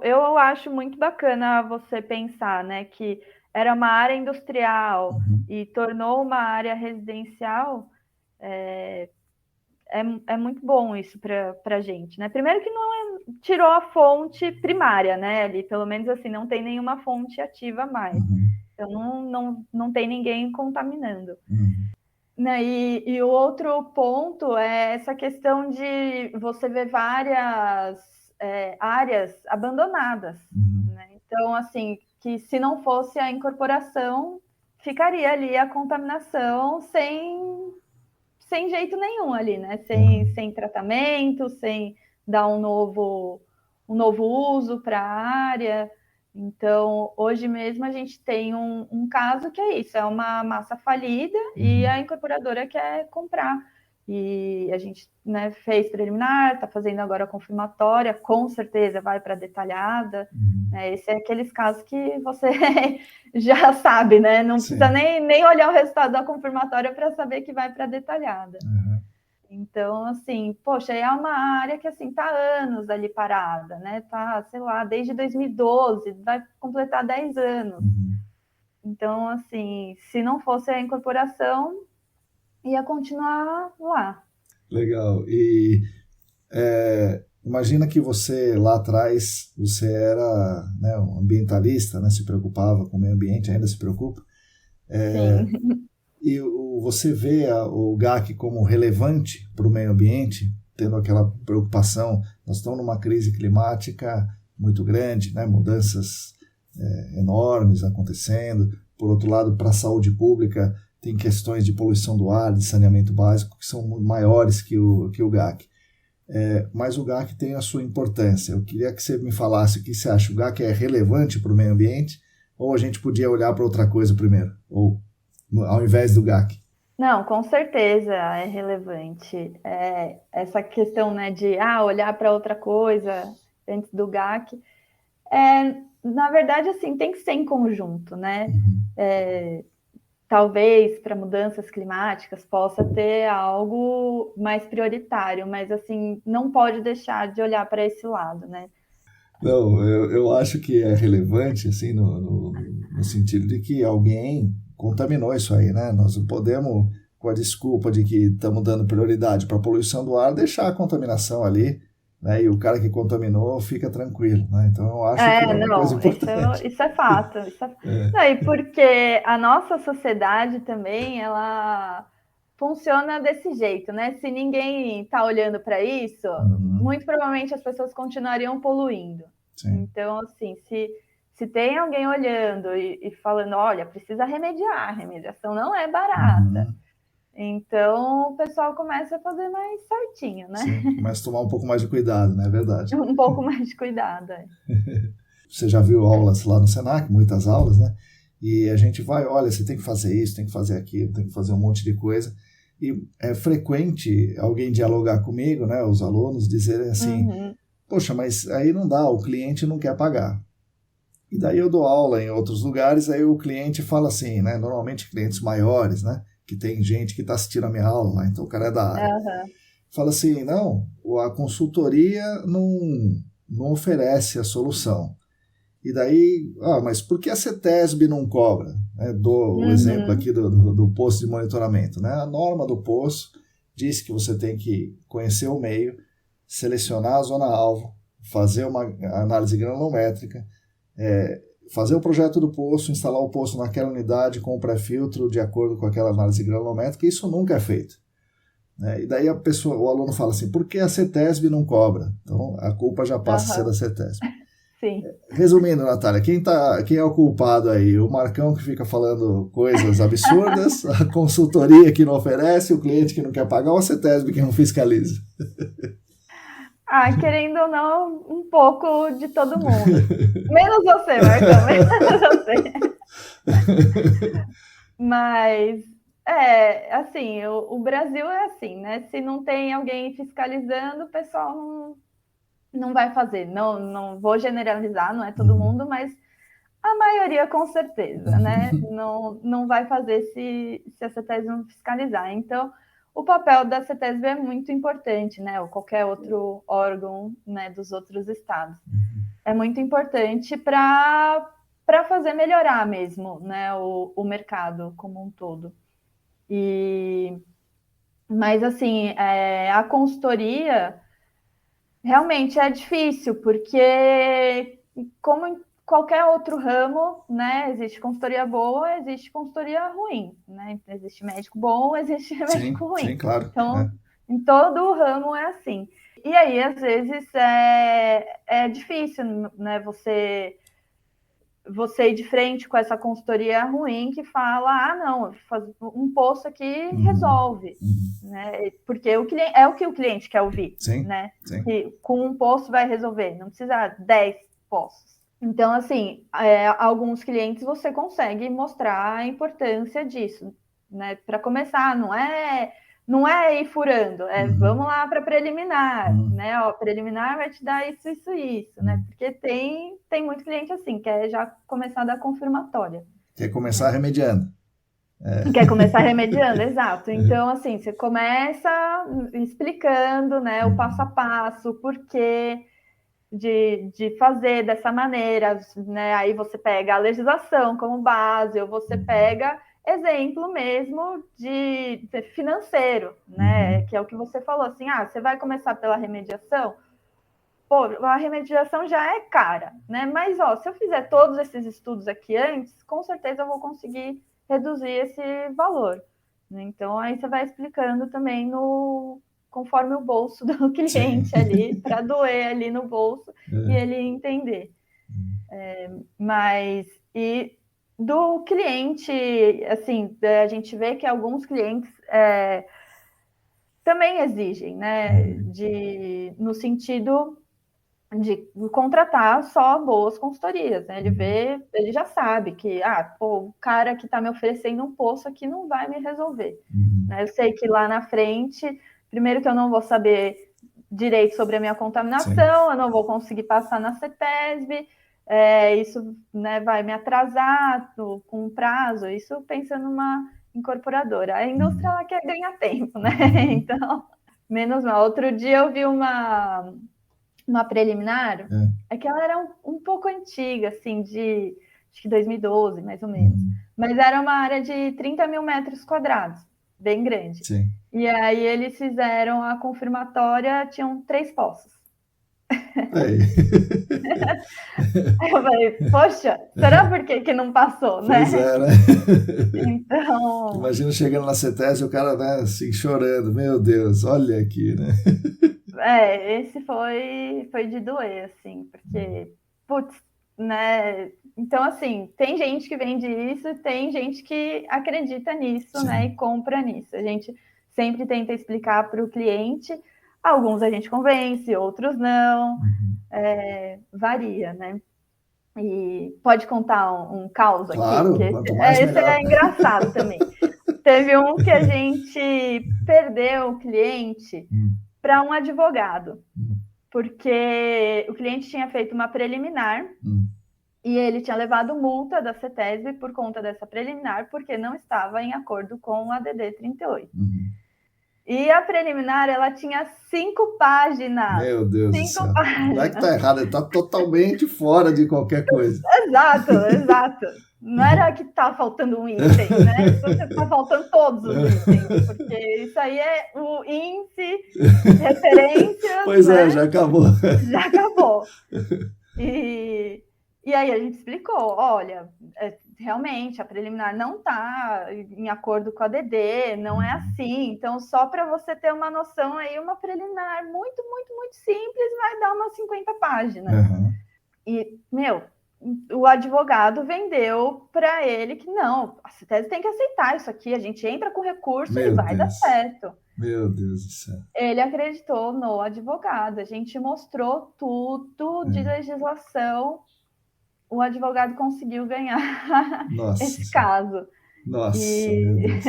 eu acho muito bacana você pensar, né, que era uma área industrial e tornou uma área residencial. É muito bom isso para a gente, né? Primeiro que não tirou a fonte primária, né? Ali, pelo menos assim, não tem nenhuma fonte ativa mais. Então não tem ninguém contaminando. Né? E o outro ponto é essa questão de você ver várias áreas abandonadas. Né? Então, assim, que se não fosse a incorporação, ficaria ali a contaminação sem jeito nenhum ali, né? Sem tratamento, sem dar um novo uso para a área. Então, hoje mesmo a gente tem um caso que é isso, é uma massa falida e a incorporadora quer comprar. E a gente, né, fez preliminar, está fazendo agora a confirmatória, com certeza vai para detalhada. Esse é aqueles casos que você já sabe, né? Não precisa nem olhar o resultado da confirmatória para saber que vai para detalhada. Então, assim, poxa, é uma área que, assim, tá anos ali parada, né? Tá, sei lá, desde 2012, vai completar 10 anos. Então, assim, se não fosse a incorporação, ia continuar lá. Legal. E imagina que você, lá atrás, você era, né, um ambientalista, né? Se preocupava com o meio ambiente, ainda se preocupa. Sim. E você vê o GAC como relevante para o meio ambiente, tendo aquela preocupação. Nós estamos numa crise climática muito grande, né? Mudanças enormes acontecendo. Por outro lado, para a saúde pública, tem questões de poluição do ar, de saneamento básico, que são maiores que o GAC. Mas o GAC tem a sua importância. Eu queria que você me falasse o que você acha. O GAC é relevante para o meio ambiente ou a gente podia olhar para outra coisa primeiro? Ou ao invés do GAC? Não, com certeza é relevante. Essa questão, né, de olhar para outra coisa antes do GAC, na verdade, assim, tem que ser em conjunto, né? Talvez para mudanças climáticas possa ter algo mais prioritário, mas assim, não pode deixar de olhar para esse lado, né? Não, eu acho que é relevante, assim, no sentido de que alguém contaminou isso aí, né? Nós não podemos, com a desculpa de que estamos dando prioridade para a poluição do ar, deixar a contaminação ali, né? E o cara que contaminou fica tranquilo, né? Então eu acho que é uma coisa importante. Isso é fato. Não, e porque a nossa sociedade também, ela funciona desse jeito, né? Se ninguém está olhando para isso, muito provavelmente as pessoas continuariam poluindo. Então, assim, se tem alguém olhando e falando, olha, precisa remediar, a remediação não é barata. Então, o pessoal começa a fazer mais certinho, né? Sim, começa a tomar um pouco mais de cuidado, não é verdade? Um pouco mais de cuidado. Você já viu aulas lá no Senac, muitas aulas, né? E a gente vai, olha, você tem que fazer isso, tem que fazer aquilo, tem que fazer um monte de coisa. E é frequente alguém dialogar comigo, né, os alunos, dizerem assim, Poxa, mas aí não dá, o cliente não quer pagar. E daí eu dou aula em outros lugares, aí o cliente fala assim, né? Normalmente clientes maiores, né? Que tem gente que está assistindo a minha aula lá, então o cara é da área. Aham. Fala assim, não, a consultoria não oferece a solução. E daí, mas por que a CETESB não cobra? Né? Dou o exemplo aqui do posto de monitoramento. Né? A norma do posto diz que você tem que conhecer o meio, selecionar a zona-alvo, fazer uma análise granulométrica, fazer o projeto do poço, instalar o poço naquela unidade com o pré-filtro de acordo com aquela análise granulométrica. Isso nunca é feito. E daí o aluno fala assim, por que a CETESB não cobra? Então a culpa já passa a ser da CETESB. Sim. Resumindo, Natália, quem é o culpado aí? O Marcão que fica falando coisas absurdas, a consultoria que não oferece, o cliente que não quer pagar ou a CETESB que não fiscaliza? Querendo ou não, um pouco de todo mundo. Menos você, Marcão, menos você. Mas, assim, o Brasil é assim, né? Se não tem alguém fiscalizando, o pessoal não vai fazer. Não vou generalizar, não é todo mundo, mas a maioria com certeza, né? Não vai fazer se a CETESB não fiscalizar. Então, o papel da CETESB é muito importante, né? Ou qualquer outro órgão, né, dos outros estados. É muito importante para fazer melhorar mesmo, né, o mercado como um todo. Mas, assim, a consultoria realmente é difícil, porque como em qualquer outro ramo, né, existe consultoria boa, existe consultoria ruim, né? Existe médico bom, existe médico ruim. Sim, claro. Então, em todo o ramo é assim. E aí, às vezes, é difícil, né, você ir de frente com essa consultoria ruim que fala, não, um poço aqui resolve, né? Porque é o que o cliente quer ouvir, né? Que com um poço vai resolver, não precisa 10 poços. Então, assim, alguns clientes você consegue mostrar a importância disso, né? Para começar, não é ir furando, vamos lá para preliminar, né? Preliminar vai te dar isso, né? Porque tem muito cliente assim, quer já começar a dar confirmatória. Quer começar remediando. Quer começar remediando, exato. Então, assim, você começa explicando, né, o passo a passo, o porquê de fazer dessa maneira, né? Aí você pega a legislação como base, ou você pega exemplo mesmo de financeiro, né? Que é o que você falou, assim, você vai começar pela remediação? Pô, a remediação já é cara, né? Mas, se eu fizer todos esses estudos aqui antes, com certeza eu vou conseguir reduzir esse valor. Então, aí você vai explicando também conforme o bolso do cliente ali, para doer ali no bolso e ele entender. Mas, e do cliente, assim, a gente vê que alguns clientes também exigem, né, no sentido de contratar só boas consultorias, né? Ele já sabe que, o cara que está me oferecendo um poço aqui não vai me resolver. Né? Eu sei que lá na frente, primeiro que eu não vou saber direito sobre a minha contaminação, eu não vou conseguir passar na CETESB, isso, né, vai me atrasar com prazo, isso pensando numa incorporadora. A indústria ela quer ganhar tempo, né? Então, menos mal. Outro dia eu vi uma preliminar, que ela era um pouco antiga, assim, acho que 2012, mais ou menos. Mas era uma área de 30 mil metros quadrados, bem grande. E aí eles fizeram a confirmatória, tinham 3 poços. Aí eu falei, poxa, será por que não passou, né? Pois é, né? Então... Imagina chegando na CETESB e o cara, né, assim, chorando, meu Deus, olha aqui, né? Esse foi de doer, assim, porque, putz, né? Então, assim, tem gente que vende isso e tem gente que acredita nisso, né? E compra nisso. A gente sempre tenta explicar para o cliente. Alguns a gente convence, outros não. Varia, né? E pode contar um caos aqui? Claro, quanto mais esse melhor. É engraçado também. Teve um que a gente perdeu o cliente para um advogado, porque o cliente tinha feito uma preliminar e ele tinha levado multa da CETESB por conta dessa preliminar, porque não estava em acordo com a DD 38. E a preliminar, ela tinha 5 páginas. Meu Deus do céu. Não é que tá errado, ele tá totalmente fora de qualquer coisa. Exato. Não era que tá faltando um item, né? Você tá faltando todos os itens, porque isso aí é o índice, referência. Pois né? Já acabou. Já acabou. E aí a gente explicou, olha, realmente a preliminar não está em acordo com a DD, não é assim. Então, só para você ter uma noção aí, uma preliminar muito simples vai dar umas 50 páginas. E, o advogado vendeu para ele que não, a CETESB tem que aceitar isso aqui, a gente entra com recurso e vai dar certo. Meu Deus do céu. Ele acreditou no advogado, a gente mostrou tudo de legislação, o advogado conseguiu ganhar esse caso. Nossa, meu Deus.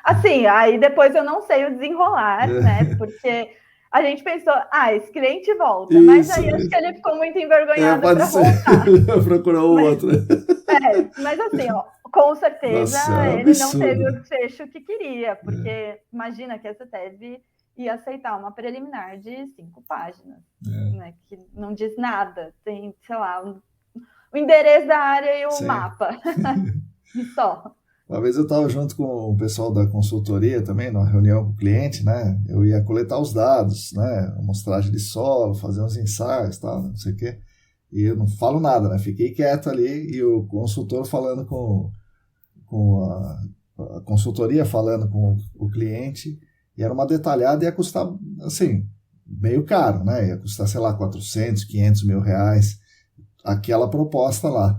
Assim, aí depois eu não sei o desenrolar, né? Porque a gente pensou, esse cliente volta. Mas aí acho que ele ficou muito envergonhado para voltar. Procurou outro. Mas assim, com certeza ele não teve o fecho que queria. Porque imagina que essa tese ia aceitar uma preliminar de 5 páginas. Né, que não diz nada. Tem, sei lá, o endereço da área e o mapa. E só. Uma vez eu estava junto com o pessoal da consultoria também, numa reunião com o cliente, né? Eu ia coletar os dados, né? Amostragem de solo, fazer uns ensaios, tal, não sei o quê. E eu não falo nada, né? Fiquei quieto ali e o consultor falando com a consultoria, falando com o cliente. E era uma detalhada e ia custar, assim, meio caro, né? Ia custar, sei lá, 400, 500 mil reais aquela proposta lá.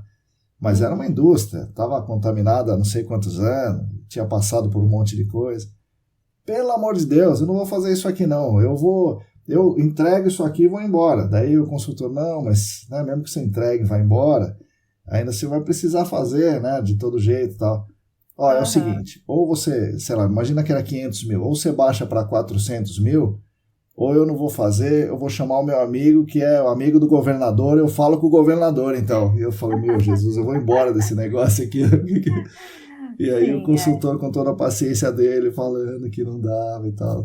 Mas era uma indústria, estava contaminada há não sei quantos anos, tinha passado por um monte de coisa. Pelo amor de Deus, eu não vou fazer isso aqui não, eu entrego isso aqui e vou embora. Daí o consultor, não, mas né, mesmo que você entregue e vá embora, ainda você vai precisar fazer, né, de todo jeito e tal. É o seguinte, ou você, sei lá, imagina que era 500 mil, ou você baixa para 400 mil, ou eu não vou fazer, eu vou chamar o meu amigo, que é o amigo do governador, eu falo com o governador, então. E eu falo, meu Jesus, eu vou embora desse negócio aqui. E aí o consultor, com toda a paciência dele, falando que não dava e tal.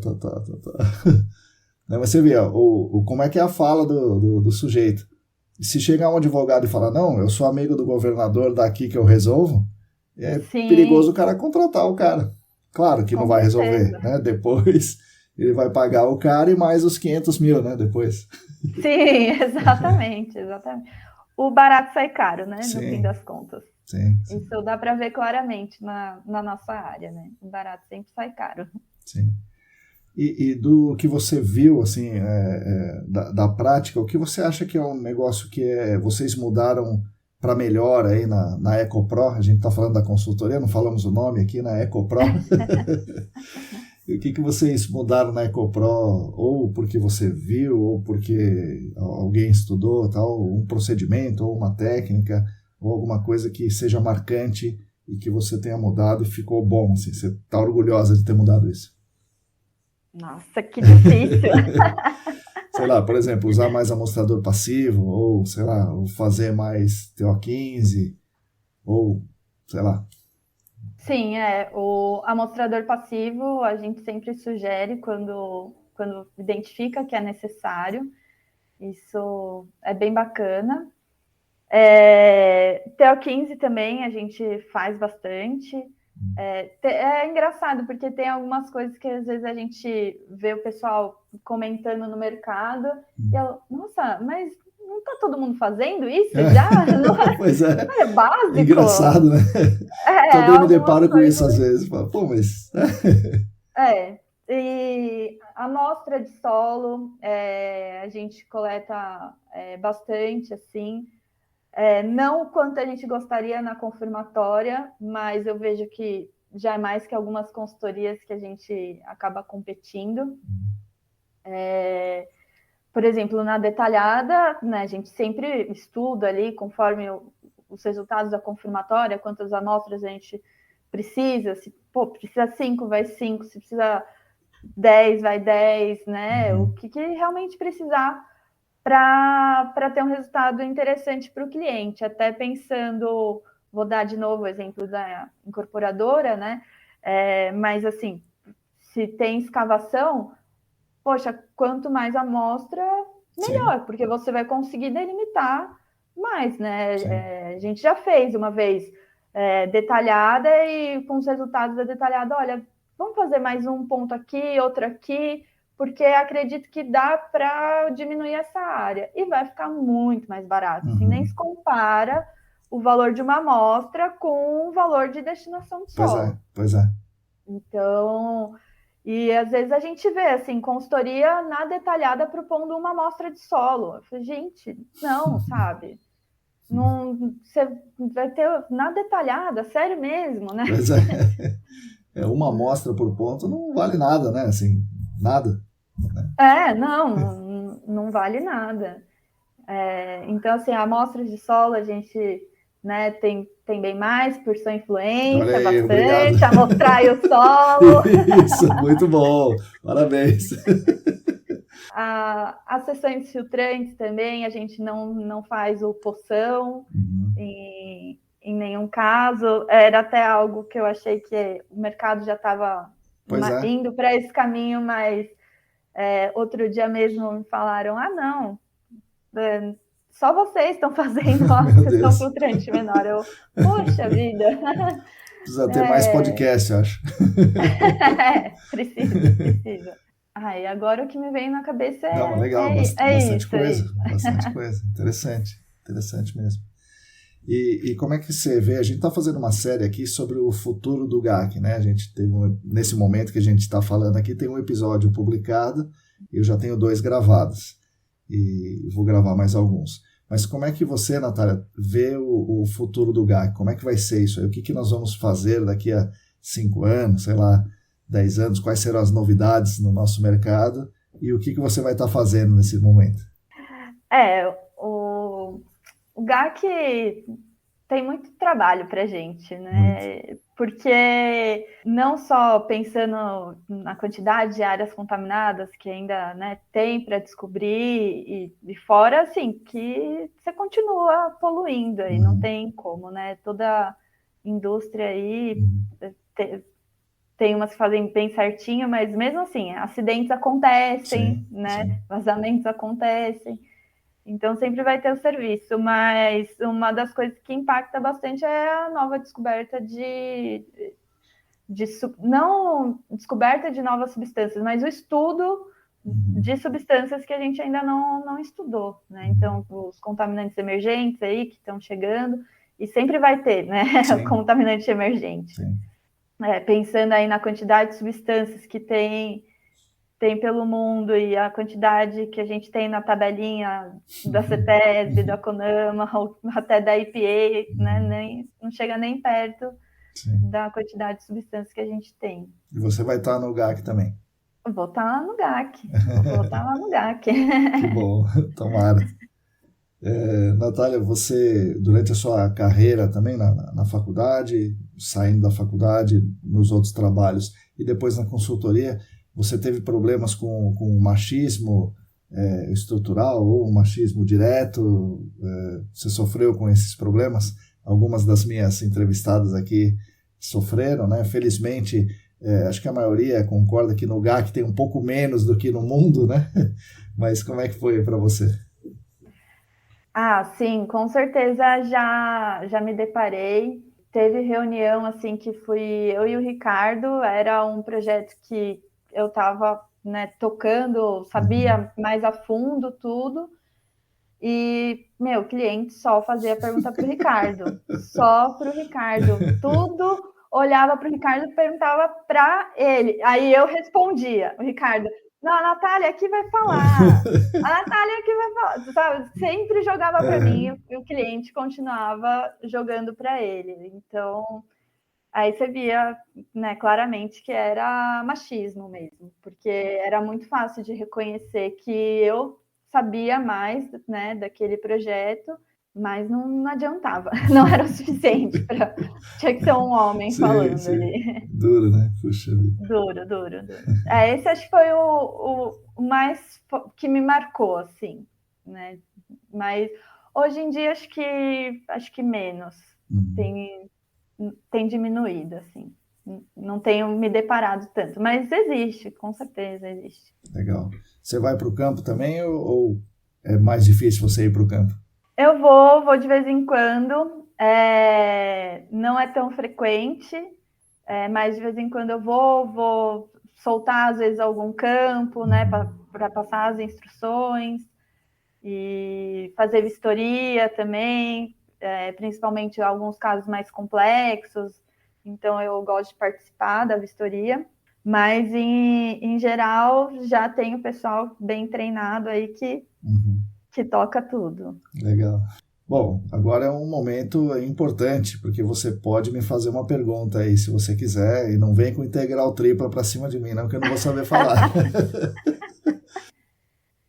Mas você vê, como é que é a fala do sujeito. Se chegar um advogado e falar, não, eu sou amigo do governador daqui que eu resolvo, é perigoso o cara contratar o cara. Claro que não vai resolver, né? Depois... ele vai pagar o cara e mais os 500 mil, né, depois. Sim, exatamente. O barato sai caro, né, no fim das contas. Sim. Isso dá para ver claramente na nossa área, né, o barato sempre sai caro. Sim. E do que você viu, assim, da prática, o que você acha que é um negócio que vocês mudaram para melhor aí na EcoPro? A gente está falando da consultoria, não falamos o nome aqui, na EcoPro. E o que vocês mudaram na EcoPro, ou porque você viu, ou porque alguém estudou, tal, um procedimento, ou uma técnica, ou alguma coisa que seja marcante e que você tenha mudado e ficou bom, assim, você está orgulhosa de ter mudado isso? Nossa, que difícil! Sei lá, por exemplo, usar mais amostrador passivo, ou, sei lá, ou fazer mais TO15, ou, sei lá. Sim, o amostrador passivo a gente sempre sugere quando identifica que é necessário. Isso é bem bacana. TO15 também a gente faz bastante. É engraçado, porque tem algumas coisas que às vezes a gente vê o pessoal comentando no mercado e eu, nossa, mas não está todo mundo fazendo isso já? Pois é. Não é básico? Engraçado, né? Também me deparo com isso às vezes. Pô, mas... E a amostra de solo, a gente coleta bastante, assim. Não o quanto a gente gostaria na confirmatória, mas eu vejo que já é mais que algumas consultorias que a gente acaba competindo. Por exemplo, na detalhada, né, a gente sempre estuda ali, conforme os resultados da confirmatória, quantas amostras a gente precisa. Se precisa 5, vai 5. Se precisa 10 vai 10, né? O que realmente precisar para ter um resultado interessante para o cliente. Até pensando, vou dar de novo o exemplo da incorporadora, né? Mas assim, se tem escavação, poxa, quanto mais amostra, Sim, melhor, porque você vai conseguir delimitar mais, sim. né? A gente já fez uma vez detalhada e com os resultados da detalhada, olha, vamos fazer mais um ponto aqui, outro aqui, porque acredito que dá para diminuir essa área e vai ficar muito mais barato. Assim, nem se compara o valor de uma amostra com o valor de destinação de Pois é, solo. pois é. Então, e às vezes a gente vê assim, consultoria na detalhada propondo uma amostra de solo. Eu falei, gente, não, sabe? Não, você vai ter na detalhada, sério mesmo, né? Pois é. Uma amostra por ponto não vale nada, né? Assim, nada. Não vale nada. Então, assim, amostras de solo a gente, né, tem bem mais por sua Olha influência, aí, obrigado. bastante, amostrar o solo. Isso, muito bom. Parabéns. As sessões filtrantes também, a gente não faz o poção em nenhum caso. Era até algo que eu achei que o mercado já estava Pois é. indo para esse caminho, mas outro dia mesmo me falaram, não, só vocês estão fazendo a Meu sessão Deus. filtrante menor. Eu, poxa vida. Precisa ter mais podcast, eu acho. Precisa. E agora o que me vem na cabeça Não, legal, é bastante isso aí. coisa, bastante coisa. Interessante, interessante mesmo. E como é que você vê? A gente está fazendo uma série aqui sobre o futuro do GAC, né? A gente teve nesse momento que a gente está falando aqui, tem um episódio publicado, eu já tenho 2 gravados e vou gravar mais alguns. Mas como é que você, Natália, vê o futuro do GAC? Como é que vai ser isso aí? O que nós vamos fazer daqui a 5 anos, sei lá, 10 anos? Quais serão as novidades no nosso mercado? E o que você vai estar fazendo nesse momento? O GAC tem muito trabalho para a gente, Muito. né? Porque não só pensando na quantidade de áreas contaminadas que ainda, né, tem para descobrir, e fora, assim, que você continua poluindo aí, não tem como, né? Toda indústria aí tem umas que fazem bem certinho, mas mesmo assim, acidentes acontecem, Sim, né? sim. Vazamentos acontecem. Então sempre vai ter o serviço, mas uma das coisas que impacta bastante é a nova descoberta não descoberta de novas substâncias, mas o estudo de substâncias que a gente ainda não estudou, né? Então, os contaminantes emergentes aí que estão chegando, e sempre vai ter, né? Sim, Contaminante emergente. sim. Pensando aí na quantidade de substâncias que tem pelo mundo e a quantidade que a gente tem na tabelinha da CETESB, da CONAMA, até da EPA, né? Não chega nem perto Sim. da quantidade de substâncias que a gente tem. E você vai estar no GAC também. Vou estar lá no GAC. Vou estar lá no GAC. Que bom, tomara. Natália, você, durante a sua carreira também na faculdade, saindo da faculdade, nos outros trabalhos e depois na consultoria, você teve problemas com machismo estrutural ou machismo direto? Você sofreu com esses problemas? Algumas das minhas entrevistadas aqui sofreram, né? Felizmente, acho que a maioria concorda que no GAC tem um pouco menos do que no mundo, né? Mas como é que foi para você? Sim, com certeza já me deparei. Teve reunião assim que fui eu e o Ricardo, era um projeto que eu estava, né, tocando, sabia mais a fundo tudo. E, meu, o cliente só fazia pergunta para o Ricardo, só para o Ricardo. Tudo olhava para o Ricardo e perguntava para ele. Aí eu respondia, o Ricardo, não, a Natália aqui vai falar. A Natália aqui vai falar, sabe? Sempre jogava para mim e o cliente continuava jogando para ele. Então, aí você via, né, claramente que era machismo mesmo, porque era muito fácil de reconhecer que eu sabia mais, né, daquele projeto, mas não adiantava, não era o suficiente para. Tinha que ser um homem falando ali. Duro, né? Puxa vida. Duro. Esse acho que foi o mais que me marcou, assim, né? Mas hoje em dia acho que menos. Tem diminuído, assim. Não tenho me deparado tanto, mas existe, com certeza existe. Legal. Você vai para o campo também ou é mais difícil você ir para o campo? Eu vou de vez em quando, não é tão frequente, mas de vez em quando eu vou soltar às vezes algum campo, né, para passar as instruções e fazer vistoria também, principalmente alguns casos mais complexos, então eu gosto de participar da vistoria, mas em geral já tem o pessoal bem treinado aí que toca tudo. Legal. Bom, agora é um momento importante, porque você pode me fazer uma pergunta aí, se você quiser, e não vem com integral tripla para cima de mim, não, que eu não vou saber falar.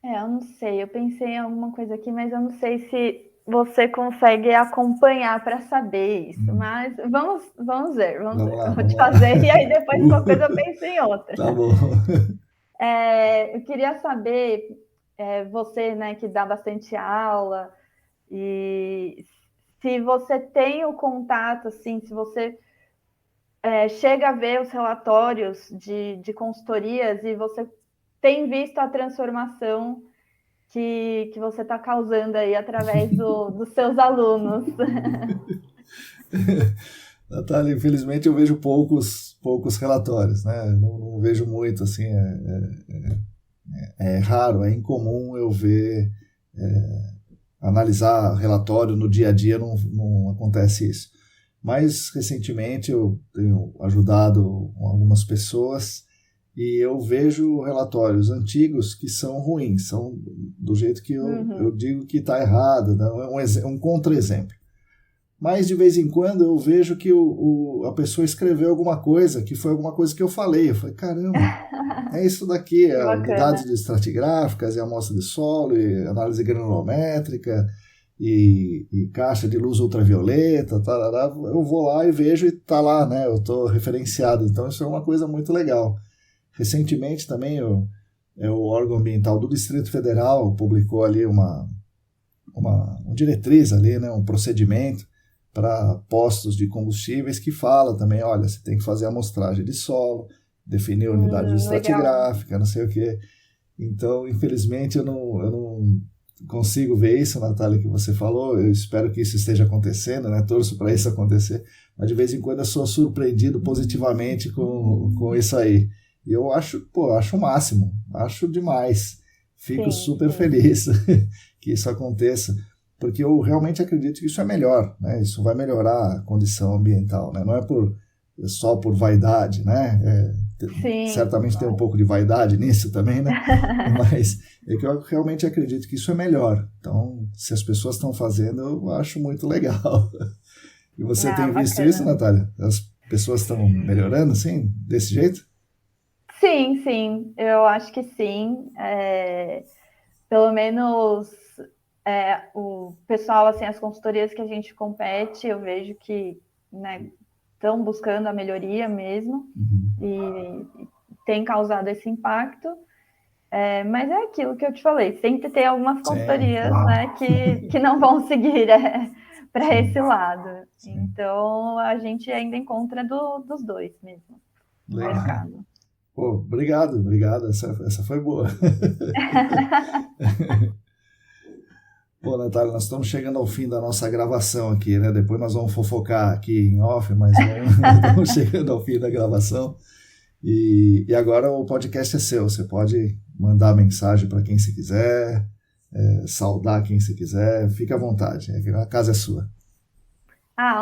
Eu não sei, eu pensei em alguma coisa aqui, mas eu não sei se você consegue acompanhar para saber isso, mas vamos ver. Eu vou te fazer e aí depois qualquer coisa eu penso em outra. Tá bom. Eu queria saber, você, né, que dá bastante aula, e se você tem o contato, assim, se você chega a ver os relatórios de consultorias e você tem visto a transformação que você está causando aí através dos seus alunos. Natália, infelizmente eu vejo poucos relatórios, né? Não vejo muito, assim, é raro, é incomum eu ver, analisar relatório no dia a dia, não acontece isso. Mas recentemente eu tenho ajudado algumas pessoas e eu vejo relatórios antigos que são ruins, são do jeito que eu digo que está errado, né? Um contra-exemplo. Mas de vez em quando eu vejo que a pessoa escreveu alguma coisa, que foi alguma coisa que eu falei. Eu falei, caramba, é isso daqui, é unidades de estratigráficas, é amostra de solo, e análise granulométrica, e caixa de luz ultravioleta, tarará. Eu vou lá e vejo e tá lá, né? Eu estou referenciado. Então isso é uma coisa muito legal. Recentemente também o órgão ambiental do Distrito Federal publicou ali uma diretriz ali, né? Um procedimento para postos de combustíveis que fala também, olha, você tem que fazer a amostragem de solo, definir a unidade estratigráfica, não sei o quê. Então, infelizmente, eu não consigo ver isso, Natália, que você falou. Eu espero que isso esteja acontecendo, né? Torço para isso acontecer, mas de vez em quando eu sou surpreendido positivamente com isso aí. E eu acho o máximo, acho demais. Fico super feliz que isso aconteça, porque eu realmente acredito que isso é melhor, né? Isso vai melhorar a condição ambiental, né? Não é só por vaidade, né? Certamente tem um pouco de vaidade nisso também, né? Mas é que eu realmente acredito que isso é melhor. Então, se as pessoas estão fazendo, eu acho muito legal. E você tem visto isso, Natália? As pessoas estão melhorando, assim, desse jeito? Sim, eu acho que sim. Pelo menos o pessoal, assim, as consultorias que a gente compete, eu vejo que, né, estão buscando a melhoria mesmo e tem causado esse impacto. Mas é aquilo que eu te falei, sempre tem algumas consultorias, né, que não vão seguir para esse lado. Sim. Então, a gente ainda encontra dos dois mesmo no mercado. Pô, obrigado. Essa foi boa. Bom, Natália, nós estamos chegando ao fim da nossa gravação aqui, né? Depois nós vamos fofocar aqui em off, mas estamos chegando ao fim da gravação. E agora o podcast é seu. Você pode mandar mensagem para quem você quiser, saudar quem você quiser. Fique à vontade, a casa é sua.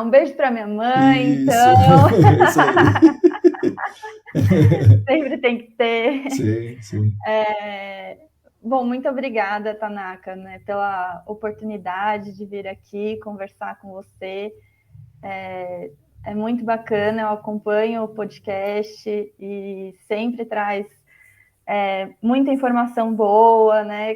Um beijo para minha mãe, isso. Então. Isso aí. Sempre tem que ter. Sim. Bom, muito obrigada, Tanaka, né, pela oportunidade de vir aqui conversar com você. É muito bacana, eu acompanho o podcast e sempre traz muita informação boa, né?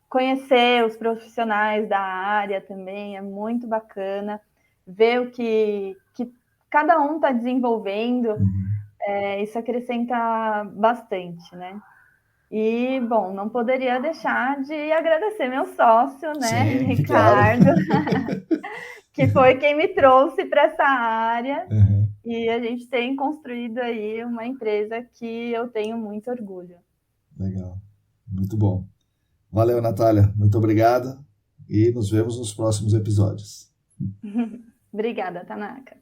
conhecer os profissionais da área também é muito bacana, ver o que cada um está desenvolvendo, isso acrescenta bastante, né? E, bom, não poderia deixar de agradecer meu sócio, né, Sim, Ricardo, claro. que foi quem me trouxe para essa área. Uhum. E a gente tem construído aí uma empresa que eu tenho muito orgulho. Legal, muito bom. Valeu, Natália, muito obrigado e nos vemos nos próximos episódios. Obrigada, Tanaka.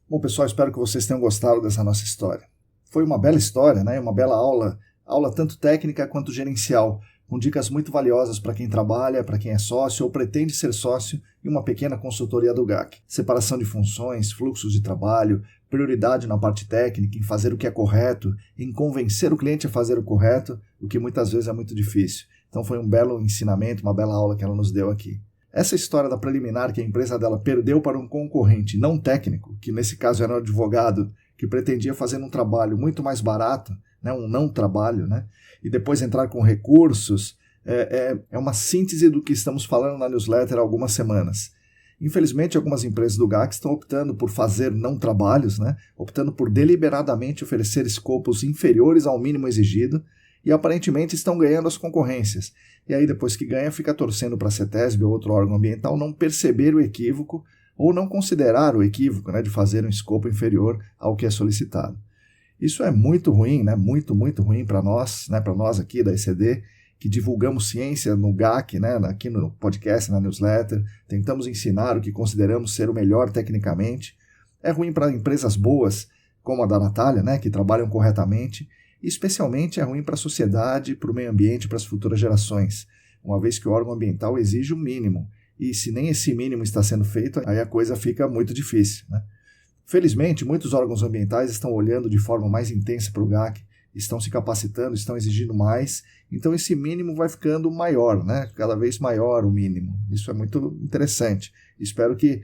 Bom, pessoal, espero que vocês tenham gostado dessa nossa história. Foi uma bela história, né? Uma bela aula tanto técnica quanto gerencial, com dicas muito valiosas para quem trabalha, para quem é sócio ou pretende ser sócio em uma pequena consultoria do GAC. Separação de funções, fluxos de trabalho, prioridade na parte técnica, em fazer o que é correto, em convencer o cliente a fazer o correto, o que muitas vezes é muito difícil. Então foi um belo ensinamento, uma bela aula que ela nos deu aqui. Essa história da preliminar que a empresa dela perdeu para um concorrente não técnico, que nesse caso era um advogado que pretendia fazer um trabalho muito mais barato, né, um não trabalho, né, e depois entrar com recursos, é uma síntese do que estamos falando na newsletter há algumas semanas. Infelizmente, algumas empresas do GAC estão optando por fazer não trabalhos, né, optando por deliberadamente oferecer escopos inferiores ao mínimo exigido, e aparentemente estão ganhando as concorrências. E aí depois que ganha, fica torcendo para a CETESB ou outro órgão ambiental não perceber o equívoco ou não considerar o equívoco, né, de fazer um escopo inferior ao que é solicitado. Isso é muito ruim, né, muito ruim para nós, né, para nós aqui da ECD, que divulgamos ciência no GAC, né, aqui no podcast, na newsletter, tentamos ensinar o que consideramos ser o melhor tecnicamente. É ruim para empresas boas, como a da Natália, né, que trabalham corretamente, e especialmente é ruim para a sociedade, para o meio ambiente, para as futuras gerações, uma vez que o órgão ambiental exige o mínimo, e se nem esse mínimo está sendo feito, aí a coisa fica muito difícil, né? Felizmente, muitos órgãos ambientais estão olhando de forma mais intensa para o GAC, estão se capacitando, estão exigindo mais, então esse mínimo vai ficando maior, né? Cada vez maior o mínimo. Isso é muito interessante. Espero que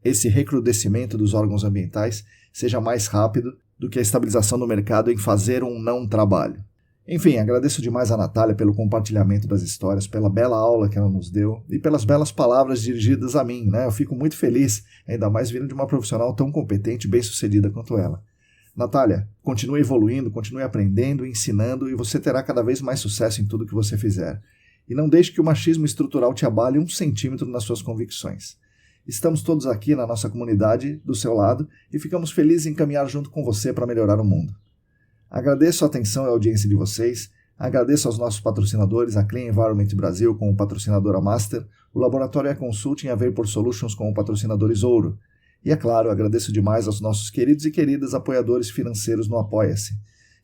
esse recrudescimento dos órgãos ambientais seja mais rápido do que a estabilização do mercado em fazer um não trabalho. Enfim, agradeço demais a Natália pelo compartilhamento das histórias, pela bela aula que ela nos deu e pelas belas palavras dirigidas a mim, né? Eu fico muito feliz, ainda mais vindo de uma profissional tão competente e bem-sucedida quanto ela. Natália, continue evoluindo, continue aprendendo, ensinando e você terá cada vez mais sucesso em tudo que você fizer. E não deixe que o machismo estrutural te abale 1 centímetro nas suas convicções. Estamos todos aqui na nossa comunidade, do seu lado, e ficamos felizes em caminhar junto com você para melhorar o mundo. Agradeço a atenção e a audiência de vocês, agradeço aos nossos patrocinadores, a Clean Environment Brasil como patrocinadora Master, o Laboratório E-Consulting e a Vapor Solutions como patrocinadores Ouro. E, é claro, agradeço demais aos nossos queridos e queridas apoiadores financeiros no Apoia-se.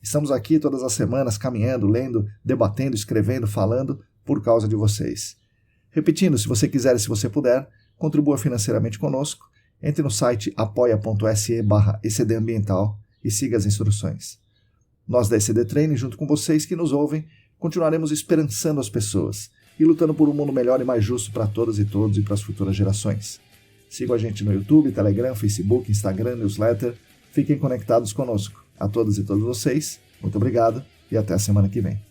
Estamos aqui todas as semanas caminhando, lendo, debatendo, escrevendo, falando, por causa de vocês. Repetindo, se você quiser e se você puder, contribua financeiramente conosco, entre no site apoia.se/ecdambiental e siga as instruções. Nós da ECD Training, junto com vocês que nos ouvem, continuaremos esperançando as pessoas e lutando por um mundo melhor e mais justo para todas e todos e para as futuras gerações. Sigam a gente no YouTube, Telegram, Facebook, Instagram, newsletter. Fiquem conectados conosco. A todas e todos vocês, muito obrigado e até a semana que vem.